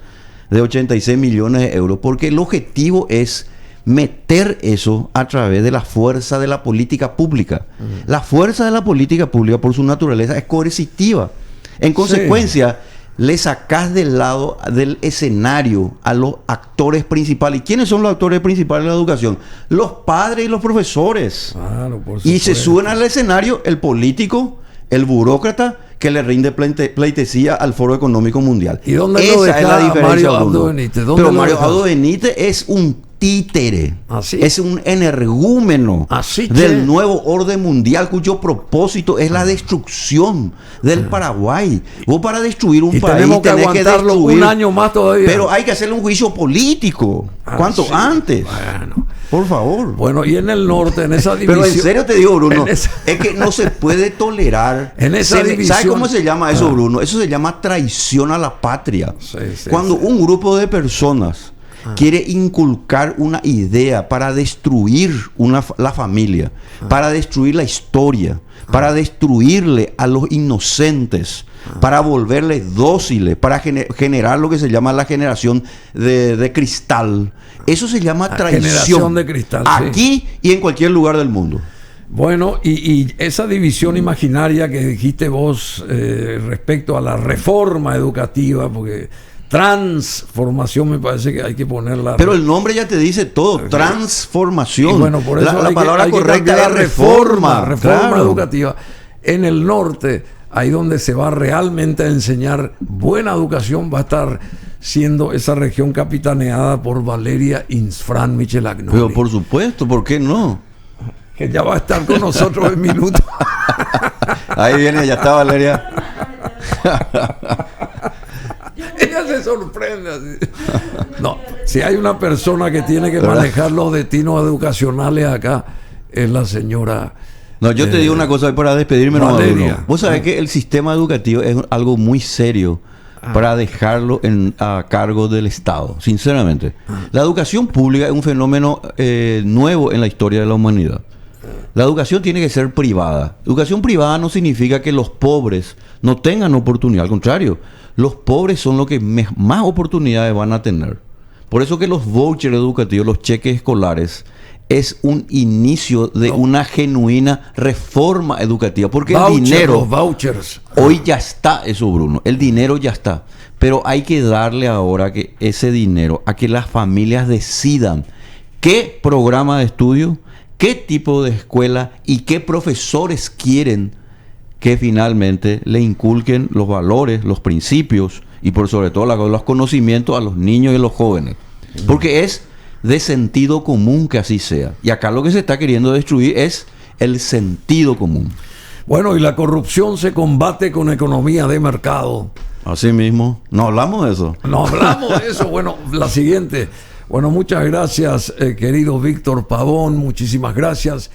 de 86 millones de euros. Porque el objetivo es meter eso a través de la fuerza de la política pública. La fuerza de la política pública, por su naturaleza, es coercitiva. En consecuencia, le sacás del lado del escenario a los actores principales. ¿Y quiénes son los actores principales de la educación? Los padres y los profesores. Claro, por y se supuesto. suben al escenario el político, el burócrata, que le rinde pleitesía al Foro Económico Mundial. ¿Y dónde Esa lo deja es la diferencia, Mario Bruno. Abdo Benítez? ¿Dónde Pero lo Mario deja? Abdo Benítez es un títere, Así. es un energúmeno Así, che. del nuevo orden mundial, cuyo propósito es la destrucción del Paraguay. Vos, para destruir un Y país tenemos que tenés aguantarlo destruir, un año más todavía. pero hay que hacerle un juicio político. ¿Cuánto Sí. antes? Bueno. Por favor. Bueno, y en el norte, en esa división... Pero en serio te digo, Bruno, en esa- es que no se puede tolerar. En esa división- ¿Sabes cómo se llama eso, Bruno? Eso se llama traición a la patria. Sí, sí, Cuando sí. un grupo de personas quiere inculcar una idea para destruir la familia, para destruir la historia, para destruirle a los inocentes, para volverles dóciles, para generar lo que se llama la generación de cristal. Eso se llama traición. generación de cristal, sí. Aquí y en cualquier lugar del mundo. Bueno, y esa división imaginaria que dijiste vos respecto a la reforma educativa, porque transformación me parece que hay que ponerla. Pero el nombre ya te dice todo, transformación. Y bueno, por eso la palabra hay que correcta cambiar es reforma. Claro. educativa. En el norte, ahí donde se va realmente a enseñar buena educación, va a estar siendo esa región capitaneada por Valeria Insfrán Michelagnoli, Pero por supuesto, ¿por qué no? que ya va a estar con nosotros en minutos. Ahí viene, ya está Valeria. Ella se sorprende así. No, si hay una persona que tiene que ¿verdad? manejar los destinos educacionales acá, es la señora. No, yo te digo una cosa para despedirme. Valeria. Bruno. Vos sabés que el sistema educativo es algo muy serio para dejarlo a cargo del Estado, sinceramente. La educación pública es un fenómeno nuevo en la historia de la humanidad. La educación tiene que ser privada. Educación privada no significa que los pobres no tengan oportunidad. Al contrario, los pobres son los que más oportunidades van a tener. Por eso que los vouchers educativos, los cheques escolares, es un inicio de una genuina reforma educativa. Porque el dinero, Los vouchers. hoy ya está eso, Bruno. El dinero ya está. Pero hay que darle ahora que ese dinero a que las familias decidan qué programa de estudio, qué tipo de escuela y qué profesores quieren que finalmente le inculquen los valores, los principios y por sobre todo los conocimientos a los niños y a los jóvenes. Porque es de sentido común que así sea. Y acá lo que se está queriendo destruir es el sentido común. Bueno, y la corrupción se combate con economía de mercado. Así mismo. No hablamos de eso. No hablamos de eso. Bueno, la siguiente. Bueno, muchas gracias, querido Víctor Pavón. Muchísimas gracias.